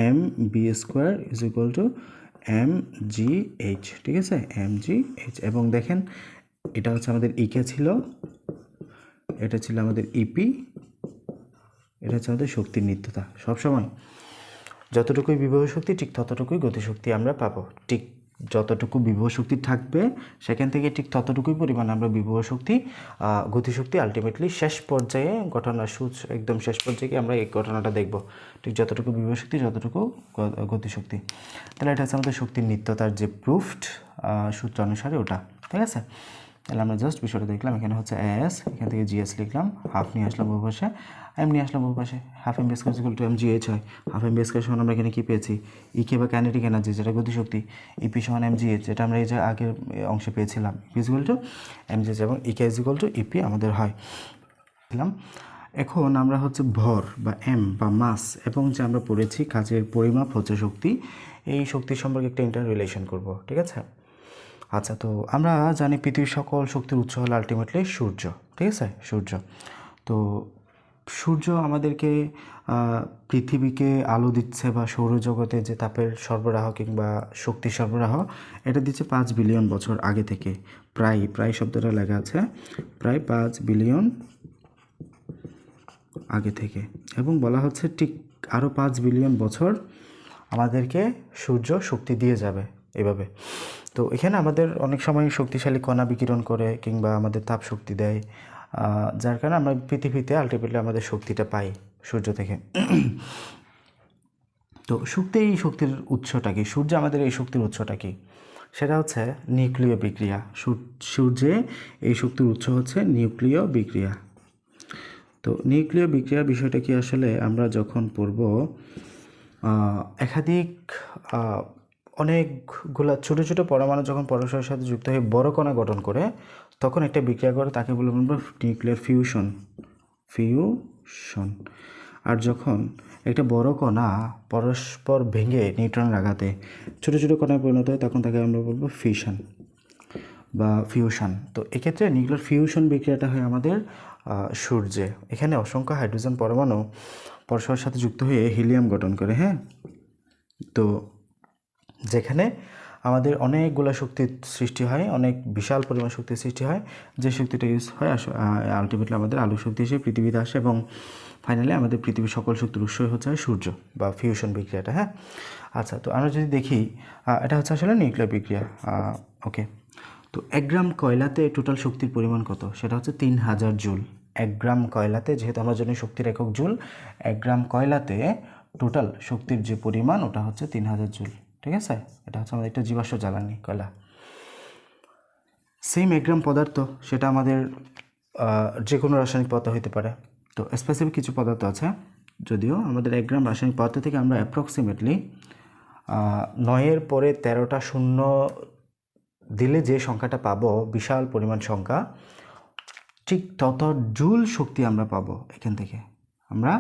m v square is equal to m g h, ঠিক আছে, এম জি এইচ। এবং দেখেন এটা হচ্ছে আমাদের ইকে ছিল, এটা ছিল আমাদের ইপি, এটা হচ্ছে আমাদের শক্তির নিত্যতা। সবসময় যতটুকুই বিভব শক্তি ঠিক ততটুকুই গতিশক্তি আমরা পাবো, ঠিক যতটুকু বিভব শক্তি থাকবে সেখান থেকে ঠিক ততটুকুই পরিমাণ আমরা বিভব শক্তি গতিশক্তি আলটিমেটলি শেষ পর্যায়ে ঘটনার একদম শেষ পর্যায়ে আমরা এই ঘটনাটা দেখব, ঠিক যতটুকু বিভব শক্তি যতটুকু গতিশক্তি। তাহলে এটা হচ্ছে আমাদের শক্তির নিত্যতার যে প্রুফড সূত্র অনুসারে ওটা, ঠিক আছে। তাহলে আমরা জাস্ট বিষয়টা দেখলাম, এখানে হচ্ছে এস, এখান থেকে জিএস লিখলাম, হাফ নিয়ে আসলাম ওই পাশে, এম নিয়ে আসলাম ওই পাশে, half m v square equal to m gh হয়। হাফ এম বি স্কয়ার সমান আমরা এখানে কী পেয়েছি, ইকে বা কাইনেটিক এনার্জি যেটা গতিশক্তি, ইপি সমান এম জিএইচ, যেটা আমরা এই যে আগের অংশে পেয়েছিলাম, EP equal to m gh এবং ইকে ইকুয়াল টু ইপি আমাদের হয়। এখন আমরা হচ্ছে ভর বা এম বা মাস এবং যে আমরা পড়েছি কাজের পরিমাপ হচ্ছে শক্তি, এই শক্তির সম্পর্কে একটা ইন্টার রিলেশন করব, ঠিক আছে? আচ্ছা, তো আমরা জানি পৃথিবীর সকল শক্তির উৎস হলো আলটিমেটলি সূর্য, ঠিক আছে? সূর্য। তো সূর্য আমাদেরকে পৃথিবীকে আলো দিচ্ছে বা সৌরজগতে যে তাপের সরবরাহ কিংবা শক্তি সরবরাহ, এটা দিচ্ছে 5 বিলিয়ন বছর আগে থেকে। প্রায় শব্দটা লেখা আছে, প্রায় 5 বিলিয়ন আগে থেকে, এবং বলা হচ্ছে ঠিক আরও 5 বিলিয়ন বছর আমাদেরকে সূর্য শক্তি দিয়ে যাবে এভাবে। তো এখানে আমাদের অনেক সময় শক্তিশালী কণা বিকিরণ করে কিংবা আমাদের তাপ শক্তি দেয়, যার কারণে আমরা পৃথিবীতে আলটিমেটলি আমাদের শক্তিটা পাই সূর্য থেকে। তো এই শক্তির উৎসটা কি? সূর্য আমাদের এই শক্তির উৎসটা কি? সেটা হচ্ছে নিউক্লিয় বিক্রিয়া। সূর্যে এই শক্তির উৎস হচ্ছে নিউক্লিয় বিক্রিয়া। তো নিউক্লিয় বিক্রিয়ার বিষয়টা কি আসলে আমরা যখন পড়ব, একাধিক অনেকগুলা ছোটো ছোটো পরমাণু যখন পরস্পরের সাথে যুক্ত হয়ে বড় কণা গঠন করে, তখন একটা বিক্রিয়া করে, তাকে বলে বলবো নিউক্লিয়ার ফিউশন। আর যখন একটা বড় কণা পরস্পর ভেঙে নিউট্রনের আঘাতে ছোটো ছোটো কণায় পরিণত হয়, তখন তাকে আমরা বলবো ফিশন বা ফিউশন। তো এক্ষেত্রে নিউক্লিয়ার ফিউশন বিক্রিয়াটা হয় আমাদের সূর্যে। এখানে অসংখ্য হাইড্রোজেন পরমাণু পরস্পরের সাথে যুক্ত হয়ে হিলিয়াম গঠন করে, হ্যাঁ। তো যেখানে আমাদের অনেকগুলো শক্তির সৃষ্টি হয়, অনেক বিশাল পরিমাণ শক্তির সৃষ্টি হয়, যে শক্তিটা ইউজ হয় আলটিমেটলি আমাদের আলোক শক্তি হিসেবে পৃথিবীতে আসে, এবং ফাইনালি আমাদের পৃথিবীর সকল শক্তির উৎস হচ্ছে সূর্য বা ফিউশন বিক্রিয়াটা, হ্যাঁ। আচ্ছা, তো আমরা যদি দেখি, এটা হচ্ছে আসলে নিউক্লিয়ার বিক্রিয়া, ওকে। তো 1 গ্রাম কয়লাতে টোটাল শক্তির পরিমাণ কত? সেটা হচ্ছে 3000 জুল। 1 গ্রাম কয়লাতে, যেহেতু আমরা জানি শক্তির একক জুল, 1 গ্রাম কয়লাতে টোটাল শক্তির যে পরিমাণ ওটা হচ্ছে 3000 জুল, ঠিক আছে? এটা হচ্ছে আমাদের একটা জীবাশ্ম জ্বালানি, কয়লা। সেম 1 গ্রাম পদার্থ, সেটা আমাদের যে কোনো রাসায়নিক পদার্থ হতে পারে। তো স্পেসিফিক কিছু পদার্থ আছে, যদিও আমাদের 1 গ্রাম রাসায়নিক পদার্থ থেকে আমরা অ্যাপ্রক্সিমেটলি 9-এর পরে 13টা শূন্য দিলে যে সংখ্যাটা পাবো, বিশাল পরিমাণ সংখ্যা, ঠিক তত জুল শক্তি আমরা পাবো এখান থেকে, আমরা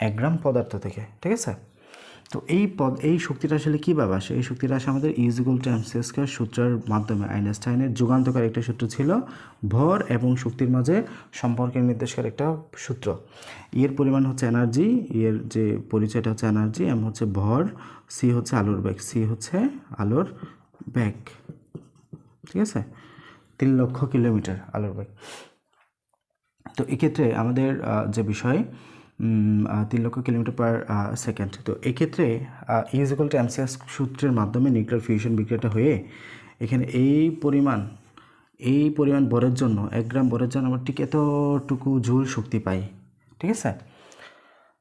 1 গ্রাম পদার্থ থেকে, ঠিক আছে? তো এই শক্তিটা আসলে কীভাবে আসে? এই শক্তিটা আসে আমাদের E=mc² সূত্রের মাধ্যমে। আইনস্টাইনের যুগান্তকারী একটা সূত্র ছিল, ভর এবং শক্তির মাঝে সম্পর্কের নির্দেশকারী একটা সূত্র। এর পরিমাণ হচ্ছে এনার্জি, এর যে পরিচয়টা হচ্ছে এনার্জি, এম হচ্ছে ভর, সি হচ্ছে আলোর বেগ, ঠিক আছে? 3 লক্ষ কিলোমিটার আলোর বেগ। তো এক্ষেত্রে আমাদের যে বিষয় 3 লক্ষ কিলোমিটার পার সেকেন্ড। তো এক্ষেত্রে E=mc² সূত্রের মাধ্যমে নিউক্লিয়ার ফিউশন বিক্রিয়াটা হয়ে এখানে এই পরিমাণ ভরের জন্য, 1 গ্রাম ভরের জন্য আমরা ঠিক এতটুকু জুল শক্তি পাই, ঠিক আছে?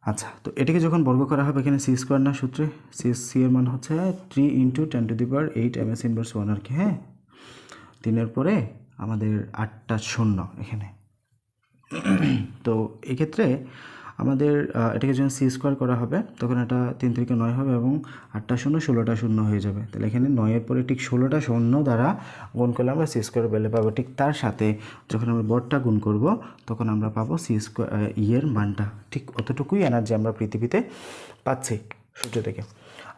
আচ্ছা, তো এটাকে যখন বর্গ করা হবে, এখানে c² না সূত্রে, সি এর মান হচ্ছে 3 × 10⁸ ms−1 আর কি, হ্যাঁ। 3-এর পরে আমাদের 8টা শূন্য এখানে। তো এক্ষেত্রে আমাদের এটাকে যখন c² করা হবে, তখন এটা 3 থেকে 9 হবে এবং 8টা শূন্য 16টা শূন্য হয়ে যাবে। তাহলে এখানে 9-এর পরে ঠিক 16টা শূন্য দ্বারা গুণ করলে আমরা c² ভ্যালু পাবো। ঠিক তার সাথে যখন আমরা বড়টা গুণ করব, তখন আমরা পাবো এর মানটা। ঠিক অতটুকুই এনার্জি আমরা পৃথিবীতে পাচ্ছি সূর্য থেকে,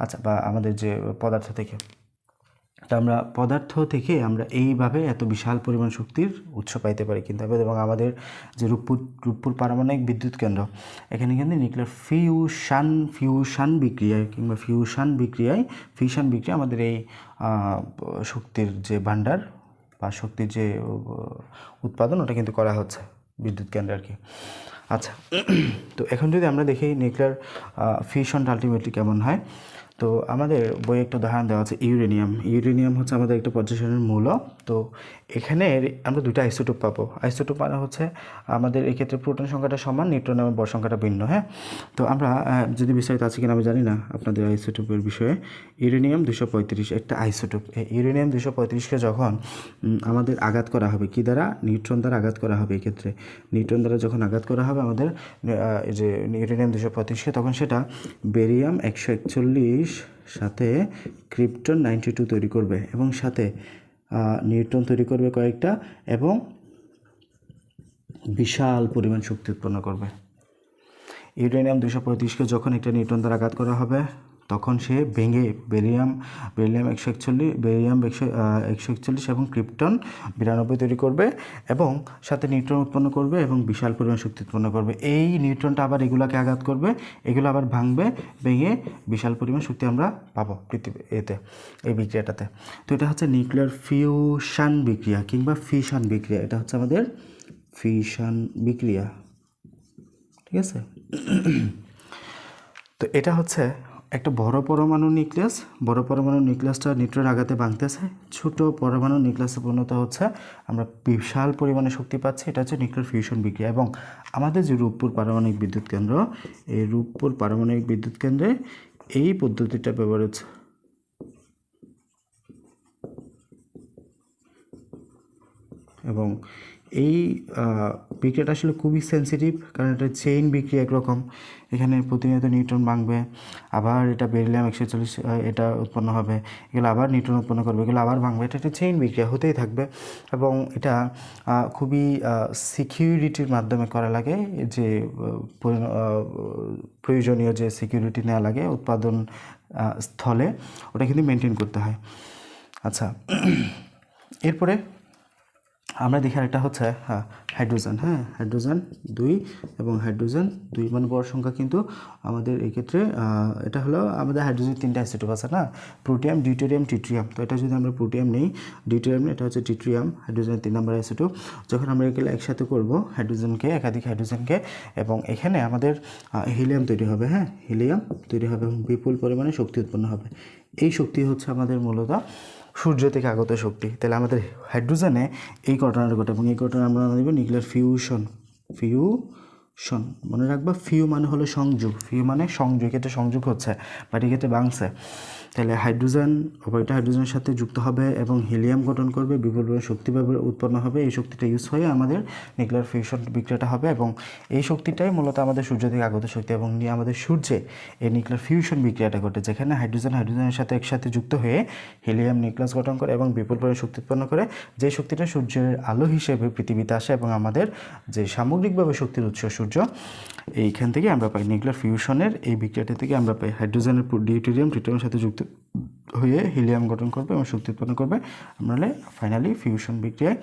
আচ্ছা, বা আমাদের যে পদার্থ থেকে। তো আমরা পদার্থ থেকে আমরা এইভাবে এত বিশাল পরিমাণ শক্তির উৎস পাইতে পারি কিন্তু। এবং আমাদের যে রূপপুর পারমাণবিক বিদ্যুৎ কেন্দ্র, এখানে কিন্তু নিউক্লিয়ার ফিউশন বিক্রিয়ায় আমাদের এই শক্তির যে ভাণ্ডার বা শক্তির যে উৎপাদন, ওটা কিন্তু করা হচ্ছে বিদ্যুৎ কেন্দ্রে আর কি। আচ্ছা, তো এখন যদি আমরা দেখি নিউক্লিয়ার ফিউশনটা আলটিমেটলি কেমন হয়, তো আমাদের বইয়ে একটা উদাহরণ দেওয়া আছে ইউরেনিয়াম হচ্ছে আমাদের একটা পর্যায়সারণীর মৌল। তো এখানে আমরা দুটো আইসোটোপ পাবো। আইসোটোপ মানে হচ্ছে আমাদের এক্ষেত্রে প্রোটন সংখ্যাটা সমান, নিউট্রন এবং বর সংখ্যাটা ভিন্ন। হ্যাঁ, তো আমরা যদি বিস্তারিত আছে কিনা আমি জানি না আপনাদের আইসোটোপের বিষয়ে। ইউরেনিয়াম 235 একটা আইসোটোপ। ইউরেনিয়াম 235কে যখন আমাদের আঘাত করা হবে কি দ্বারা, নিউট্রন দ্বারা আঘাত করা হবে। এক্ষেত্রে নিউট্রন দ্বারা যখন আঘাত করা হবে আমাদের এই যে ইউরেনিয়াম 235কে, তখন সেটা বেরিয়াম 141 সাথে ক্রিপ্টন 92 তৈরি করবে এবং সাথে নিউট্রন তৈরি করবে কয়েকটা এবং বিশাল পরিমাণ শক্তি উৎপন্ন করবে। ইউরেনিয়াম 235কে যখন একটা নিউট্রন দ্বারা আঘাত করা হবে তখন সে ভেঙে বেরিয়াম 141 এবং ক্রিপ্টন 92 তৈরি করবে এবং সাথে নিউট্রন উৎপন্ন করবে এবং বিশাল পরিমাণ শক্তি উৎপন্ন করবে। এই নিউট্রনটা আবার এগুলাকে আঘাত করবে, এগুলো আবার ভাঙবে, ভেঙে বিশাল পরিমাণ শক্তি আমরা পাবো পৃথিবীতে, এই বিক্রিয়াটাতে। তো এটা হচ্ছে নিউক্লিয়ার ফিউশন বিক্রিয়া কিংবা ফিশন বিক্রিয়া। এটা হচ্ছে আমাদের ফিশন বিক্রিয়া, ঠিক আছে। তো এটা হচ্ছে একটা বড় পরমাণু নিউক্লিয়াস। বড় পরমাণু নিউক্লিয়াসটা নিউট্রনের আঘাতে ভাঙতেছে, ছোট পরমাণু নিউক্লিয়াসে পরিণত হচ্ছে, আমরা বিশাল পরিমাণে শক্তি পাচ্ছি। এটা হচ্ছে নিউক্লিয়ার ফিউশন বিক্রিয়া। এবং আমাদের যে রূপপুর পারমাণবিক বিদ্যুৎ কেন্দ্র, এই রূপপুর পারমাণবিক বিদ্যুৎ কেন্দ্রে এই পদ্ধতিটা ব্যবহার হচ্ছে। এবং এই বিক্রিয়াটা আসলে খুবই সেন্সিটিভ, কারণ এটা চেইন বিক্রিয়া একরকম। এখানে প্রতিনিয়ত নিউট্রন ভাঙবে, আবার এটা বেরিলিয়াম 140 এটা উৎপন্ন হবে, এগুলো আবার নিউট্রন উৎপন্ন করবে, এগুলো আবার ভাঙবে। এটা একটা চেইন বিক্রিয়া হতেই থাকবে এবং এটা খুবই সিকিউরিটির মাধ্যমে করা লাগে, যে প্রয়োজনীয় যে সিকিউরিটি নেওয়া লাগে উৎপাদন স্থলে, ওটা কিন্তু মেনটেন করতে হয়। আচ্ছা, এরপরে আমরা দেখি আরেকটা হচ্ছে হাইড্রোজেন। হ্যাঁ, হাইড্রোজেন 2 এবং হাইড্রোজেন 2 মানে বড় সংখ্যা, কিন্তু আমাদের এই ক্ষেত্রে এটা হলো আমাদের হাইড্রোজেন 3টা আইসোটোপ আছে না, প্রোটিয়াম, ডিউটেরিয়াম, ট্রিটিয়াম। তো এটা যদি আমরা প্রোটিয়াম নেই, ডিউটেরিয়াম, এটা হচ্ছে ট্রিটিয়াম, হাইড্রোজেনের 3 নম্বর আইসোটোপ। যখন আমরা এগুলো একসাথে করব হাইড্রোজেনকে, একাধিক হাইড্রোজেনকে, এবং এখানে আমাদের হিলিয়াম তৈরি হবে। হ্যাঁ, হিলিয়াম তৈরি হবে এবং বিপুল পরিমাণে শক্তি উৎপন্ন হবে। এই শক্তি হচ্ছে আমাদের মূলত সূর্য থেকে আগত শক্তি। তাহলে আমাদের হাইড্রোজেনে এই ঘটনাটা ঘটে এবং এই ঘটনা আমরা দেব নিউক্লিয়ার ফিউশন। মনে রাখবা, ফিউ মানে হলো সংযোগ, ফিউ মানে সংযোগ, এটা সংযোগ হচ্ছে, বাট এক্ষেত্রে বাংছে। তাহলে হাইড্রোজেন অপরটা হাইড্রোজেনের সাথে যুক্ত হবে এবং হিলিয়াম গঠন করবে, বিপুল পরিমাণ শক্তি উৎপন্ন হবে। এই শক্তিটা ইউজ হয়ে আমাদের নিউক্লিয়ার ফিউশন বিক্রিয়াটা হবে এবং এই শক্তিটাই মূলত আমাদের সূর্য থেকে আগত শক্তি। এবং আমাদের সূর্যে এই নিউক্লিয়ার ফিউশন বিক্রিয়াটা ঘটে, যেখানে হাইড্রোজেনের সাথে একসাথে যুক্ত হয়ে হিলিয়াম নিউক্লিয়াস গঠন করে এবং বিপুল পরিমাণ শক্তি উৎপন্ন করে, যে শক্তিটা সূর্যের আলো হিসেবে পৃথিবীতে আসে এবং আমাদের যে সামগ্রিকভাবে শক্তির উৎস সূর্য, এইখান থেকে আমরা পাই নিউক্লিয়ার ফিউশনের এই বিক্রিয়াটা থেকে আমরা পাই হাইড্রোজেনের ডিউটেরিয়াম, ট্রিটিয়ামের সাথে যুক্ত হয়ে হিলিয়াম গঠন করবে এবং শক্তি উৎপন্ন করবে। আমরা ফাইনালি ফিউশন বিক্রিয়ায়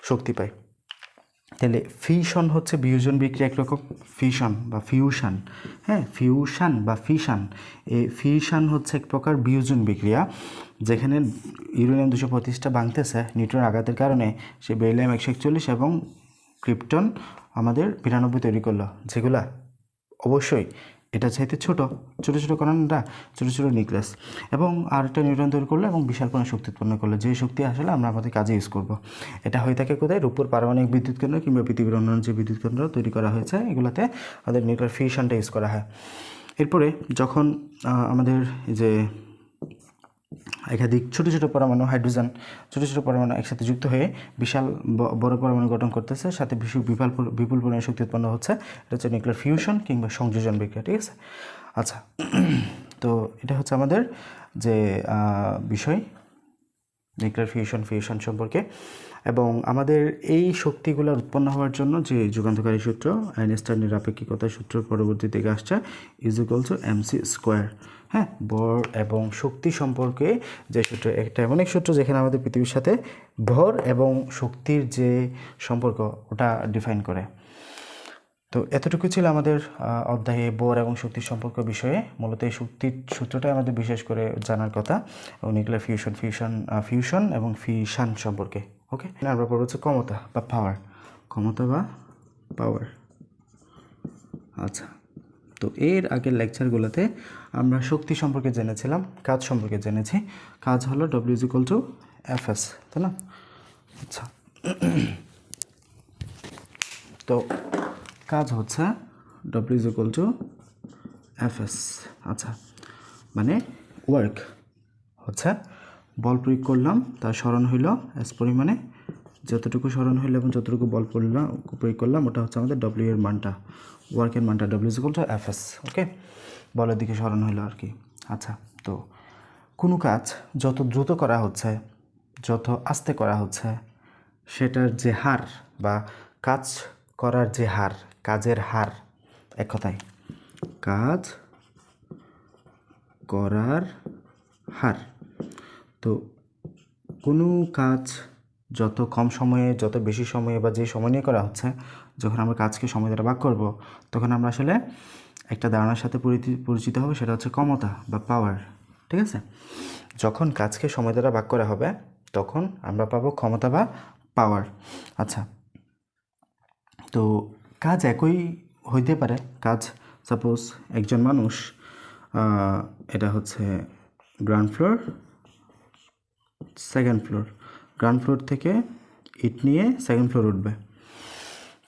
শক্তি পাই। তাহলে ফিশন হচ্ছে বিয়োজন বিক্রিয়া একরকম, ফিশন বা ফিউশন। হ্যাঁ, ফিউশন বা ফিশন, এই ফিশন হচ্ছে এক প্রকার বিয়োজন বিক্রিয়া, যেখানে ইউরেনিয়াম 235টা ভাঙতেছে নিউট্রন আঘাতের কারণে, সে বেরিলিয়াম 141 এবং ক্রিপ্টন আমাদের 92 তৈরি করলো, যেগুলা অবশ্যই এটা চাইতে ছোট কণাটা, ছোটো নিউক্লিয়াস, এবং আরেকটা নিউট্রন তৈরি করলো এবং বিশাল পরিমাণ শক্তি উৎপন্ন করলো, যে শক্তি আসলে আমরা আমাদের কাজে ইউজ করব। এটা হয়ে থাকে কোথায়, রূপপুর পারমাণবিক বিদ্যুৎ কেন্দ্র কিংবা পৃথিবীর অন্যান্য যে বিদ্যুৎ কেন্দ্র তৈরি করা হয়েছে, এগুলোতে আমাদের নিউক্লিয়ার ফিউশনটা ইউজ করা হয়। এরপরে যখন আমাদের যে একাধিক ছোটো পরমাণু হাইড্রোজেন, ছোটো পরমাণু একসাথে যুক্ত হয়ে বিশাল বড় পরমাণু গঠন করতেছে, সাথে বিপুল পরিমাণে শক্তি উৎপন্ন হচ্ছে, এটা হচ্ছে নিউক্লিয়ার ফিউশন কিংবা সংযোজন বিক্রিয়া, ঠিক আছে। আচ্ছা, তো এটা হচ্ছে আমাদের যে বিষয় নিউক্লিয়ার ফিউশন সম্পর্কে। এবং আমাদের এই শক্তিগুলো উৎপন্ন হওয়ার জন্য যে যুগান্তকারী সূত্র, আইনস্টাইনের আপেক্ষিকতার সূত্র পরবর্তী থেকে আসছে, mc²। হ্যাঁ, ভর এবং শক্তি সম্পর্কে যে সূত্র, একটা এমন এক সূত্র যেখানে আমাদের পৃথিবীর সাথে ভর এবং শক্তির যে সম্পর্ক, ওটা ডিফাইন করে। তো এতটুকু ছিল আমাদের অধ্যায়ে ভর এবং শক্তির সম্পর্ক বিষয়ে। মূলত এই শক্তির সূত্রটাই আমাদের বিশেষ করে জানার কথা, এবং নিউক্লিয়ার ফিউশন এবং ফিশন সম্পর্কে। ওকে, আমরা পড়ব হচ্ছে ক্ষমতা বা পাওয়ার। আচ্ছা, তো এর আগের লেকচারগুলোতে আমরা শক্তি সম্পর্কে জেনেছিলাম, কাজ সম্পর্কে জেনেছি। কাজ হলো W=Fs, তাই না? আচ্ছা, তো কাজ হচ্ছে W=Fs। আচ্ছা, মানে ওয়ার্ক হচ্ছে বল প্রয়োগ করলাম, তার সরণ হইল এস পরিমাণে, যতটুকু সরণ হইল এবং যতটুকু বল প্রয়োগ করলাম ওটা হচ্ছে আমাদের ডব্লিউ এর মানটা, ওয়ার্কের মানটা W=Fs। ওকে, বলের দিকে সরণ হইল আর কি। আচ্ছা, তো কোনো কাজ যত দ্রুত করা হচ্ছে, যত আস্তে করা হচ্ছে, সেটার যে হার বা কাজ করার যে হার, কাজের হার, এক কথায় কাজ করার হার। তো কোনো কাজ যত কম সময়ে, যত বেশি সময়ে বা যে সময় নিয়ে করা হচ্ছে, যখন আমরা কাজকে সময় দ্বারা ভাগ করব, তখন আমরা আসলে একটা ধারণার সাথে পরিচিত হবে, সেটা হচ্ছে ক্ষমতা বা পাওয়ার। ঠিক আছে, যখন কাজকে সময় দ্বারা ভাগ করা হবে তখন আমরা পাবো ক্ষমতা বা পাওয়ার। আচ্ছা, তো কাজ একই হইতে পারে। কাজ সাপোজ একজন মানুষ, এটা হচ্ছে ground floor, second floor, ground floor থেকে ইট নিয়ে সেকেন্ড ফ্লোর উঠবে।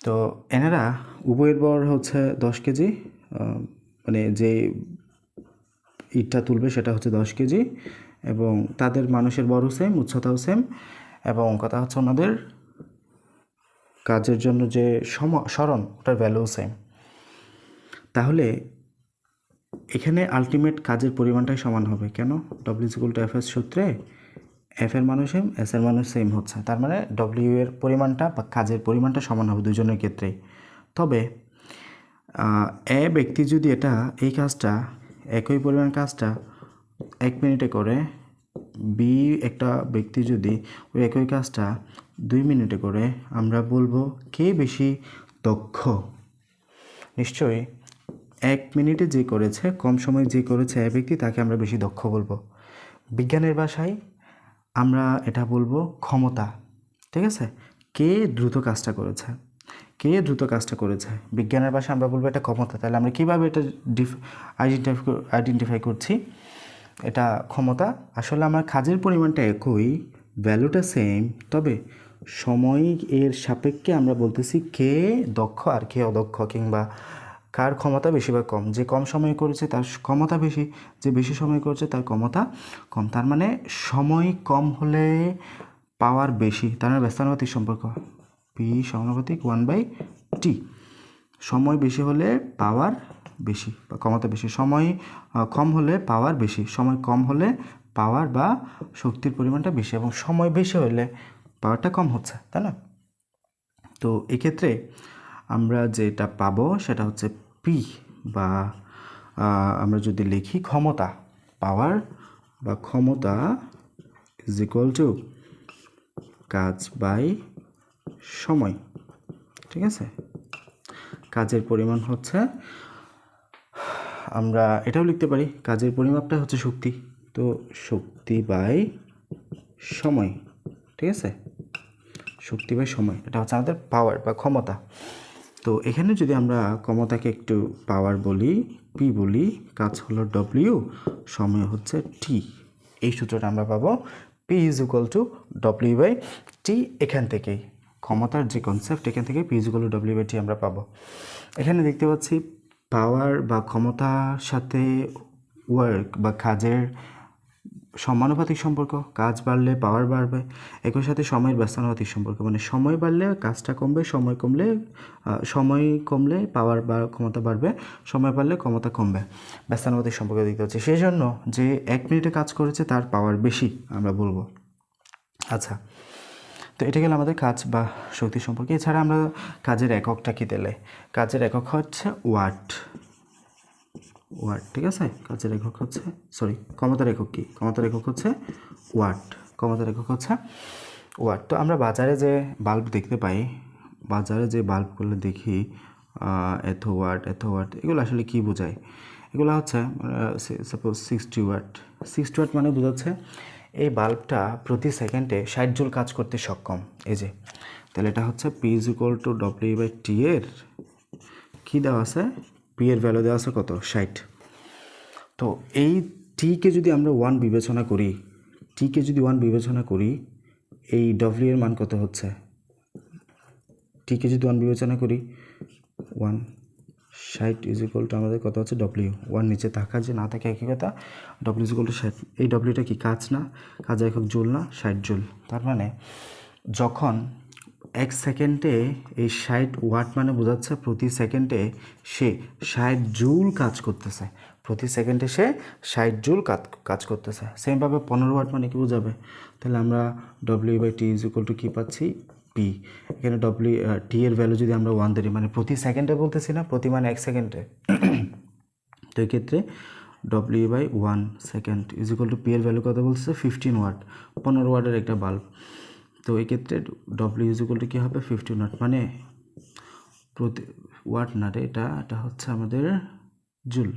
তো এনারা উভয়ের বর হচ্ছে 10 কেজি, মানে যে ইটটা তুলবে সেটা হচ্ছে 10 কেজি, এবং তাদের মানুষের বড়ও সেম, উচ্চতাও সেম, এবং কথা হচ্ছে ওনাদের কাজের জন্য যে সরণ ওটার ভ্যালুও সেম। তাহলে এখানে আলটিমেট কাজের পরিমাণটাই সমান হবে। কেন? W=Fs সূত্রে এফ এর মানুষ সেম, এস এর মানুষ সেম হচ্ছে, তার মানে ডব্লিউ এর পরিমাণটা বা কাজের পরিমাণটা সমান হবে দুজনের ক্ষেত্রেই। তবে এ ব্যক্তি যদি এই কাজটা, একই পরিমাণ কাজটা 1 মিনিটে করে, বি একটা ব্যক্তি যদি ওই একই কাজটা 2 মিনিটে করে, আমরা বলবো কে বেশি দক্ষ? নিশ্চয়ই 1 মিনিটে যে করেছে, কম সময়ে যে করেছে এ ব্যক্তি, তাকে আমরা বেশি দক্ষ বলবো। বিজ্ঞানের ভাষায় আমরা এটা বলবো ক্ষমতা। ঠিক আছে, কে দ্রুত কাজটা করেছে, কে দ্রুত কাজটা করেছে, বিজ্ঞানের ভাষায় আমরা বলবো এটা ক্ষমতা। তাহলে আমরা কীভাবে এটা আইডেন্টিফাই করছি এটা ক্ষমতা? আসলে আমার কাজের পরিমাণটা একই, ভ্যালুটা সেম, তবে সময় এর সাপেক্ষে আমরা বলতেছি কে দক্ষ আর কে অদক্ষ, কিংবা কার ক্ষমতা বেশি বা কম। যে কম সময় করেছে তার ক্ষমতা বেশি, যে বেশি সময় করেছে তার ক্ষমতা কম। তার মানে সময় কম হলে পাওয়ার বেশি, তার মানে ব্যস্তানুপাতিক সম্পর্ক, P=1/T। সময় বেশি হলে পাওয়ার বেশি বা ক্ষমতা বেশি, সময় কম হলে পাওয়ার বেশি, সময় কম হলে পাওয়ার বা শক্তির পরিমাণটা বেশি, এবং সময় বেশি হলে পাওয়ারটা কম হচ্ছে, তাই না? তো এক্ষেত্রে আমরা যেটা পাবো সেটা হচ্ছে পি, বা আমরা যদি লিখি ক্ষমতা, পাওয়ার বা ক্ষমতা = কাজ বাই সময়। ঠিক আছে, কাজের পরিমাণ হচ্ছে, আমরা এটাও লিখতে পারি কাজের পরিমাপটা হচ্ছে শক্তি, তো শক্তি বাই সময়। ঠিক আছে, শক্তি বাই সময়, এটা হচ্ছে আমাদের পাওয়ার বা ক্ষমতা। তো এখানে যদি আমরা ক্ষমতাকে একটু পাওয়ার বলি, পি বলি, কাজ হলো ডব্লিউ, সময় হচ্ছে টি, এই সূত্রটা আমরা পাবো P=W/T। এখান থেকেই ক্ষমতার যে কনসেপ্ট, এখান থেকে P=W/T আমরা পাবো। এখানে দেখতে পাচ্ছি পাওয়ার বা ক্ষমতার সাথে ওয়ার্ক বা কাজের সমানুপাতিক সম্পর্ক, কাজ বাড়লে পাওয়ার বাড়বে। একই সাথে সময়ের ব্যস্তানুপাতিক সম্পর্ক, মানে সময় বাড়লে কাজটা কমবে, সময় কমলে পাওয়ার বা ক্ষমতা বাড়বে, সময় বাড়লে ক্ষমতা কমবে, ব্যস্তানুপাতিক সম্পর্ক দেখতে পাচ্ছি। সেই জন্য যে 1 মিনিটে কাজ করেছে তার পাওয়ার বেশি আমরা বলবো। আচ্ছা, তো এটা গেল আমাদের কাজ বা শক্তি সম্পর্কে। এছাড়া আমরা কাজের এককটা কি দিলে, কাজের একক হচ্ছে ওয়াট। ঠিক আছে, কাজের একক হচ্ছে, ক্ষমতার একক কি? ক্ষমতার একক হচ্ছে ওয়াট, ক্ষমতার একক হচ্ছে ওয়াট। তো আমরা বাজারে যে বাল্ব দেখতে পাই, বাজারে যে বাল্বগুলো দেখি, এত ওয়াট, এগুলো আসলে কি বোঝায়? এগুলো হচ্ছে সাপোজ 60 ওয়াট। 60 ওয়াট মানে বোঝাচ্ছে এই বাল্বটা প্রতি সেকেন্ডে 60 জুল কাজ করতে সক্ষম। এই যে, তাহলে এটা হচ্ছে P=W/T এর কী দেওয়া আছে? পি এর ভ্যালু দেওয়া আছে কত? 60। তো এই টিকে যদি আমরা 1 বিবেচনা করি, টিকে যদি 1 বিবেচনা করি, এই ডব্লিউ এর মান কত হচ্ছে? টিকে যদি 1 বিবেচনা করি 1 60 ইজ ইকুয়াল টু আমাদের কত হচ্ছে ডব্লিউ 1 নিচে থাকা যে না থাকে একই কথা, ডব্লিউ ইজ ইকুয়াল টু 60। এই ডব্লিউটা কি কাজ না, কাজের একক জুল না, 60 জুল। তার মানে যখন 1 সেকেন্ডে এই 60 ওয়াট মানে বোঝাচ্ছে প্রতি সেকেন্ডে সে 60 জুল কাজ করতেছে, প্রতি সেকেন্ডে সে 60 জুল কাজ করতেছে। সেমভাবে 15 ওয়াট মানে কি বোঝাবে? তাহলে আমরা W by T is equal to কী পাচ্ছি? পি। এখানে ডব্লিউ টি এর ভ্যালু যদি আমরা 1 ধরি, মানে প্রতি সেকেন্ডে বলতেছি না, প্রতি মানে 1 সেকেন্ডে, তো এই ক্ষেত্রে W by 1 second is equal to P এর ভ্যালু কত বলতেছে? 15 ওয়াট, 15 ওয়াটের একটা বাল্ব। তো এই ক্ষেত্রে ডব্লিউ ইজ ইকুয়াল টু কী হবে? 15 ওয়াট, মানে প্রতি ওয়াট না রে, এটা হচ্ছে আমাদের জুল,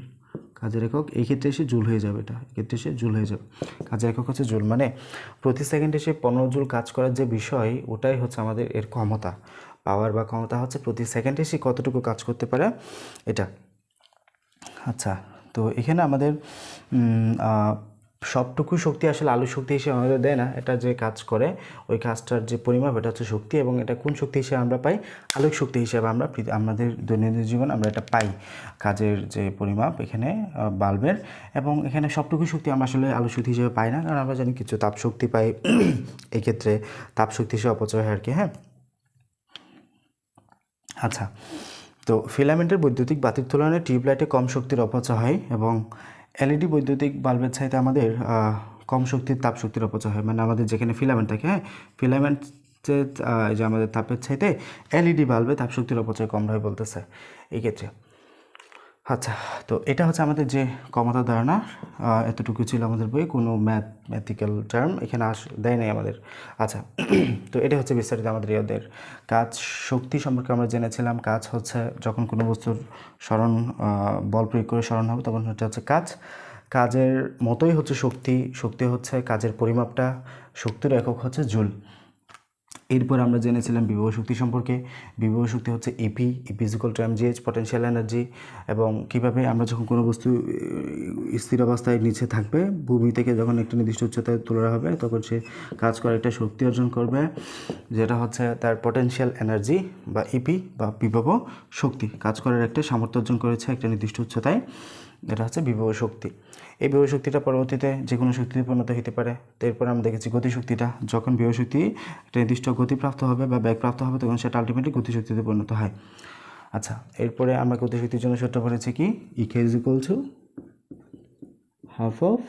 কাজের একক। এই ক্ষেত্রে এসে জুল হয়ে যাবে, এটা এক্ষেত্রে এসে জুল হয়ে যাবে, কাজের একক হচ্ছে জুল। মানে প্রতি সেকেন্ডে সে 15 জুল কাজ করার যে বিষয়, ওটাই হচ্ছে আমাদের এর ক্ষমতা, পাওয়ার বা ক্ষমতা হচ্ছে প্রতি সেকেন্ডে সে কতটুকু কাজ করতে পারে এটা। আচ্ছা, তো এখানে আমাদের সবটুকু শক্তি আসলে আলোক শক্তি হিসেবে আমাদের দেয় না, এটা যে কাজ করে ওই কাজটার যে পরিমাপ এটা হচ্ছে শক্তি, এবং এটা কোন শক্তি হিসেবে আমরা পাই? আলোক শক্তি হিসেবে আমরা আমাদের দৈনন্দিন জীবন আমরা এটা পাই, কাজের যে পরিমাপ এখানে বাল্বের। এবং এখানে সবটুকু শক্তি আমরা আসলে আলোক শক্তি হিসেবে পাই না, কারণ আমরা জানি কিছু তাপ শক্তি পাই, এই ক্ষেত্রে তাপ শক্তি হিসেবে অপচয় হয় আর কি। হ্যাঁ, আচ্ছা, তো ফিলামেন্টের বৈদ্যুতিক বাতির তুলনায় টিউবলাইটে কম শক্তির অপচয় হয়, এবং এলইডি বৈদ্যুতিক বাল্বের চাইতে আমাদের কম শক্তির তাপ শক্তির অপচয় হয়। মানে আমাদের যেখানে ফিলামেন্ট থাকে, হ্যাঁ, ফিলামেন্ট যে আমাদের তাপের চাইতে এলইডি বাল্বে তাপ শক্তির অপচয় কম হয় বলতেছে এই ক্ষেত্রে। আচ্ছা, তো এটা হচ্ছে আমাদের যে ক্ষমতা ধারণা, এতটুকু ছিল আমাদের বই, কোনো ম্যাথমেটিক্যাল টার্ম এখানে দেয় নাই আমাদের। আচ্ছা, তো এটা হচ্ছে বিস্তারিত আমাদের ওদের কাজ। শক্তি সম্পর্কে আমরা জেনেছিলাম, কাজ হচ্ছে যখন কোনো বস্তুর স্মরণ বল প্রয়োগ করে স্মরণ হবে তখন এটা হচ্ছে কাজ। কাজের মতোই হচ্ছে শক্তি, শক্তি হচ্ছে কাজের পরিমাপটা, শক্তির একক হচ্ছে জুল। এরপর আমরা জেনেছিলাম বিভব শক্তি সম্পর্কে। বিভব শক্তি হচ্ছে EP, EP is equal to mgh, potential energy, এবং কীভাবে আমরা যখন কোনো বস্তু স্থির অবস্থায় নিচে থাকবে, ভূমি থেকে যখন একটা নির্দিষ্ট উচ্চতায় তোলা হবে তখন সে কাজ করে একটা শক্তি অর্জন করবে, যেটা হচ্ছে তার পটেনশিয়াল এনার্জি বা ইপি বা বিভব শক্তি, কাজ করার একটা সামর্থ্য অর্জন করেছে একটা নির্দিষ্ট উচ্চতায়, এটা হচ্ছে বিভব শক্তি। এই বিভব শক্তিটা পরবর্তীতে যে কোনো শক্তিতে পরিণত হতে পারে। তো এরপর আমরা দেখেছি গতিশক্তিটা, যখন বিভব শক্তি একটা নির্দিষ্ট গতিপ্রাপ্ত হবে বা ব্যাগপ্রাপ্ত হবে তখন সেটা আলটিমেটলি গতিশক্তিতে পরিণত হয়। আচ্ছা, এরপরে আমরা গতিশক্তির জন্য সূত্র পড়েছি কি? EK is equal to half of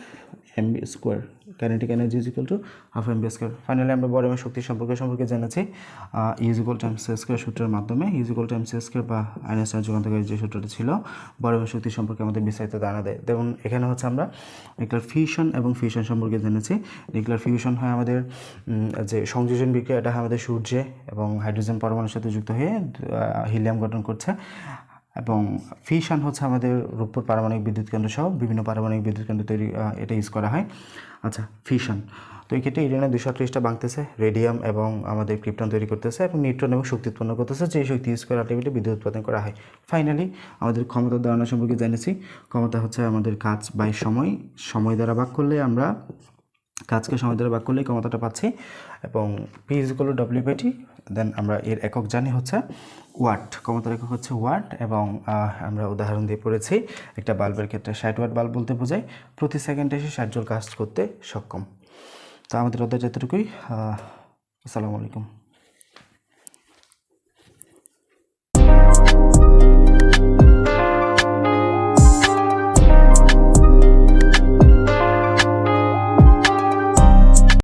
M v square, kinetic energy is equal to half M v square. Finally আমরা বড় শক্তি সম্পর্কে জেনেছি is equal to M C square সূত্রের মাধ্যমে। Is equal to M C square বা আইনস্টাইন যুগান্তকারী যে সূত্রটা ছিল বড় শক্তি সম্পর্কে আমাদের বিস্তারিত ধারণা দেয়। যেমন এখানে হচ্ছে আমরা নিউক্লিয়ার ফিউশন এবং ফিউশন সম্পর্কে জেনেছি। নিউক্লিয়ার ফিউশন হয় আমাদের যে সংযোজন বিক্রিয়া, এটা হয় আমাদের সূর্যে এবং হাইড্রোজেন পরমাণুর সাথে যুক্ত হয়ে হিলিয়াম গঠন করছে, এবং ফিউশন হচ্ছে আমাদের রূপপুর পারমাণবিক বিদ্যুৎ কেন্দ্র সহ বিভিন্ন পারমাণবিক বিদ্যুৎ কেন্দ্র তৈরি, এটা ইউজ করা হয়। আচ্ছা, ফিউশন, তো এই ক্ষেত্রে ইউরেনিয়াম 238টা ভাঙতেছে, রেডিয়াম এবং আমাদের ক্রিপ্টন তৈরি করতেছে এবং নিউট্রন এবং শক্তি উৎপন্ন করতেছে, যে শক্তি ইউজ করে আলটিমেটলি বিদ্যুৎ উৎপাদন করা হয়। ফাইনালি আমাদের ক্ষমতার ধারণা সম্পর্কে জেনেছি। ক্ষমতা হচ্ছে আমাদের কাজ বাই সময়, সময় দ্বারা ভাগ করলে আমরা কাজকে সময় দ্বারা ভাগ করলেই ক্ষমতাটা পাচ্ছি, এবং P is equal to W by T. Then আমরা এর একক জানি হচ্ছে ওয়াট, ক্ষমতার একক হচ্ছে ওয়াট, এবং আমরা উদাহরণ দিয়ে পড়েছি একটা বাল্বের ক্ষেত্রে 60 ওয়াট বাল্ব বলতে বোঝায় প্রতি সেকেন্ডে এসে 60 জুল কাজ করতে সক্ষম। তো আমাদের অধ্যায় যতটুকুই। আসসালামু আলাইকুম।